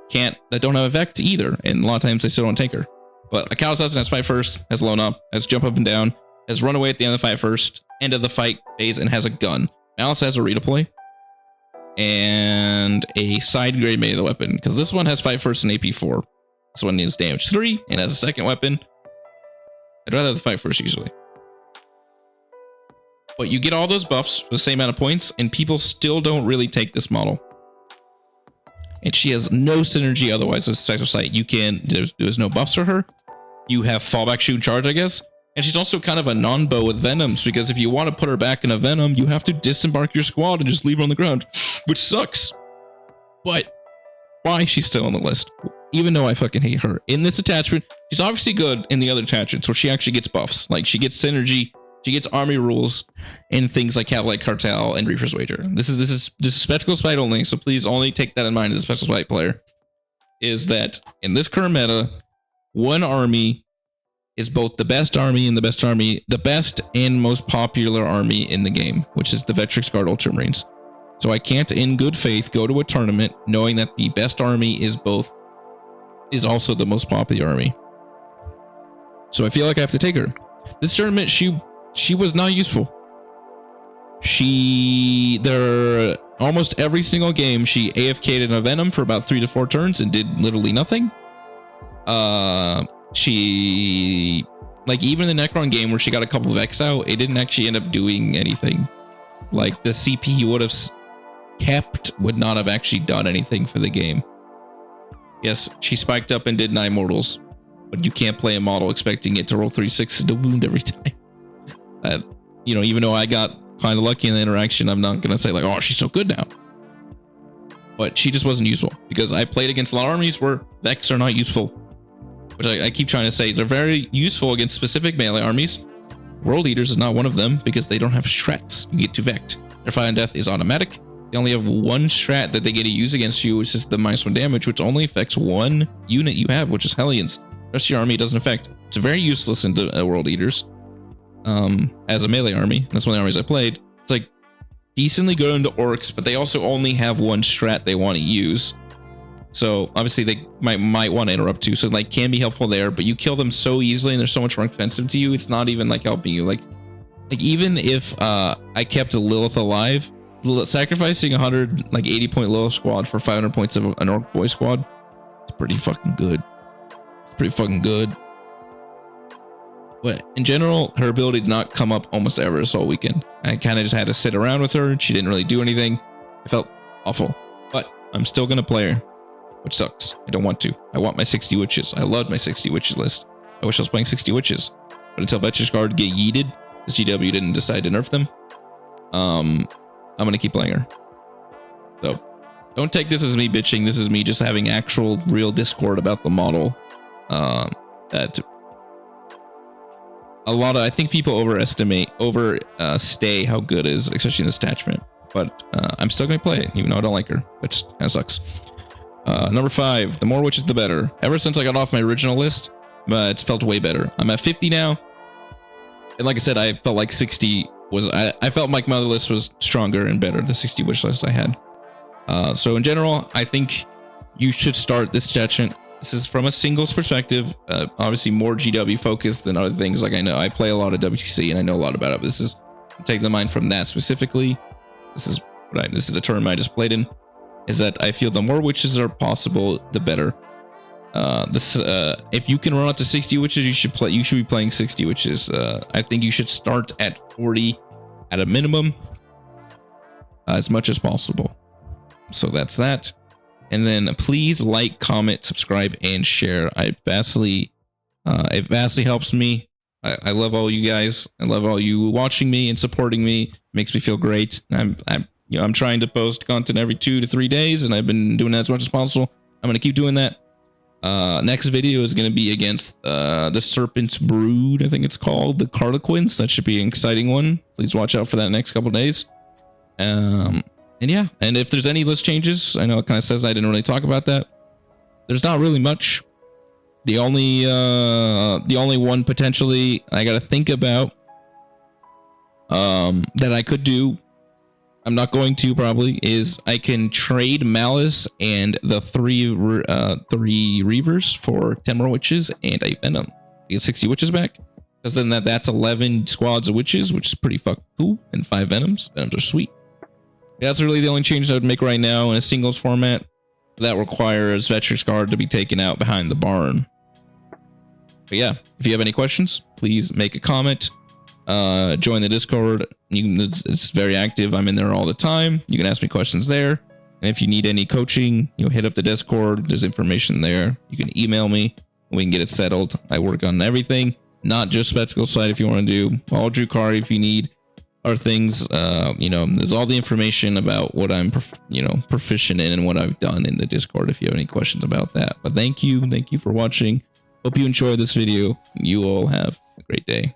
don't have Vect either, and a lot of times they still don't take her. But a Chaos Assassin has fight first, has loan up, has jump up and down, has run away at the end of the fight first, end of the fight phase, and has a gun. Malice has a redeploy and a side grade melee weapon, because this one has fight first and AP 4. This one is damage 3 and has a second weapon. I'd rather have the fight first usually. But you get all those buffs for the same amount of points, and people still don't really take this model. And she has no synergy otherwise as a Spectral Sight. There's no buffs for her. You have fallback, shoot, charge, I guess. And she's also kind of a non-bow with Venoms, because if you want to put her back in a Venom, you have to disembark your squad and just leave her on the ground, which sucks. But why is she still on the list? Even though I fucking hate her. In this attachment, she's obviously good in the other attachments where she actually gets buffs. Like, she gets synergy, she gets army rules, and things like Cavalry Cartel and Reaper's Wager. This is Spectacle Spite only, so please only take that in mind as a Spectacle Spite player. Is that in this current meta, one army is both the best army and the best and most popular army in the game, which is the Vetrix Guard Ultramarines. So I can't in good faith go to a tournament knowing that the best army is also the most popular army. So I feel like I have to take her. This tournament, she was not useful. Almost every single game, she AFK'd in a Venom for about 3 to 4 turns and did literally nothing. She, like, even in the Necron game where she got a couple of Vex out, it didn't actually end up doing anything. Like, the CP he would have kept would not have actually done anything for the game. Yes, she spiked up and did 9 mortals, but you can't play a model expecting it to roll 3 6s to wound every time. You know, even though I got kind of lucky in the interaction, I'm not gonna say like, oh, she's so good now. But she just wasn't useful, because I played against a lot of armies where Vex are not useful, which I keep trying to say. They're very useful against specific melee armies. World Eaters is not one of them, because they don't have strats. You get to Vect. Their Fire and Death is automatic. They only have one strat that they get to use against you, which is the -1 damage, which only affects one unit you have, which is Hellions. The rest of your army doesn't affect. It's very useless into World Eaters. As a melee army, that's one of the armies I played. It's like decently good into Orks, but they also only have one strat they want to use. So obviously they might want to interrupt too. So like can be helpful there, but you kill them so easily and they're so much more expensive to you. It's not even like helping you. Like even if I kept a Lilith alive, sacrificing 180 point Lilith squad for 500 points of an Orc boy squad, it's pretty fucking good. It's pretty fucking good. But in general, her ability did not come up almost ever this whole weekend. I kind of just had to sit around with her. She didn't really do anything. I felt awful, but I'm still going to play her, which sucks. I don't want to. I want my 60 witches. I loved my 60 witches list. I wish I was playing 60 witches, but until Vetrix Guard get yeeted, because GW didn't decide to nerf them, I'm going to keep playing her. So don't take this as me bitching. This is me just having actual real discord about the model. That I think people overstay how good it is, especially in this attachment. But I'm still going to play it, even though I don't like her, which kind of sucks. Number 5, the more witches, the better. Ever since I got off my original list, it's felt way better. I'm at 50 now. And like I said, I felt like 60 was, I felt like my other list was stronger and better, the 60 wish list I had. So in general, I think you should start this attachment. This is from a singles perspective, obviously more GW focused than other things. Like I play a lot of WTC and I know a lot about it. This is take the mind from that specifically. This is a term I just played in. Is that I feel the more witches are possible, the better. If you can run up to 60 witches, you should be playing 60 witches. I think you should start at 40 at a minimum, as much as possible. So that's that. And then please like, comment, subscribe, and share. It vastly helps me. I love all you guys. I love all you watching me and supporting me. It makes me feel great. I'm trying to post content every 2 to 3 days, and I've been doing that as much as possible. I'm gonna keep doing that. Next video is going to be against the Serpent's Brood, I think it's called, the Carlequins. That should be an exciting one. Please watch out for that next couple days. And yeah, and if there's any list changes, I know it kind of says I didn't really talk about that. There's not really much. The only one potentially I got to think about that I could do, I'm not going to probably, is I can trade Malice and the three Reavers for 10 more witches and a Venom. You get 60 witches back. Because then that's 11 squads of witches, which is pretty fucking cool. And 5 Venoms. Venoms are sweet. That's really the only change I would make right now in a singles format. That requires Veterans Guard to be taken out behind the barn. But yeah, if you have any questions, please make a comment. Join the Discord. It's very active. I'm in there all the time. You can ask me questions there. And if you need any coaching, hit up the Discord. There's information there. You can email me. We can get it settled. I work on everything, not just Spectacle Side. If you want to do all Drukhari, if you need other things, there's all the information about what I'm, proficient in and what I've done in the Discord. If you have any questions about that. But thank you for watching. Hope you enjoyed this video. You all have a great day.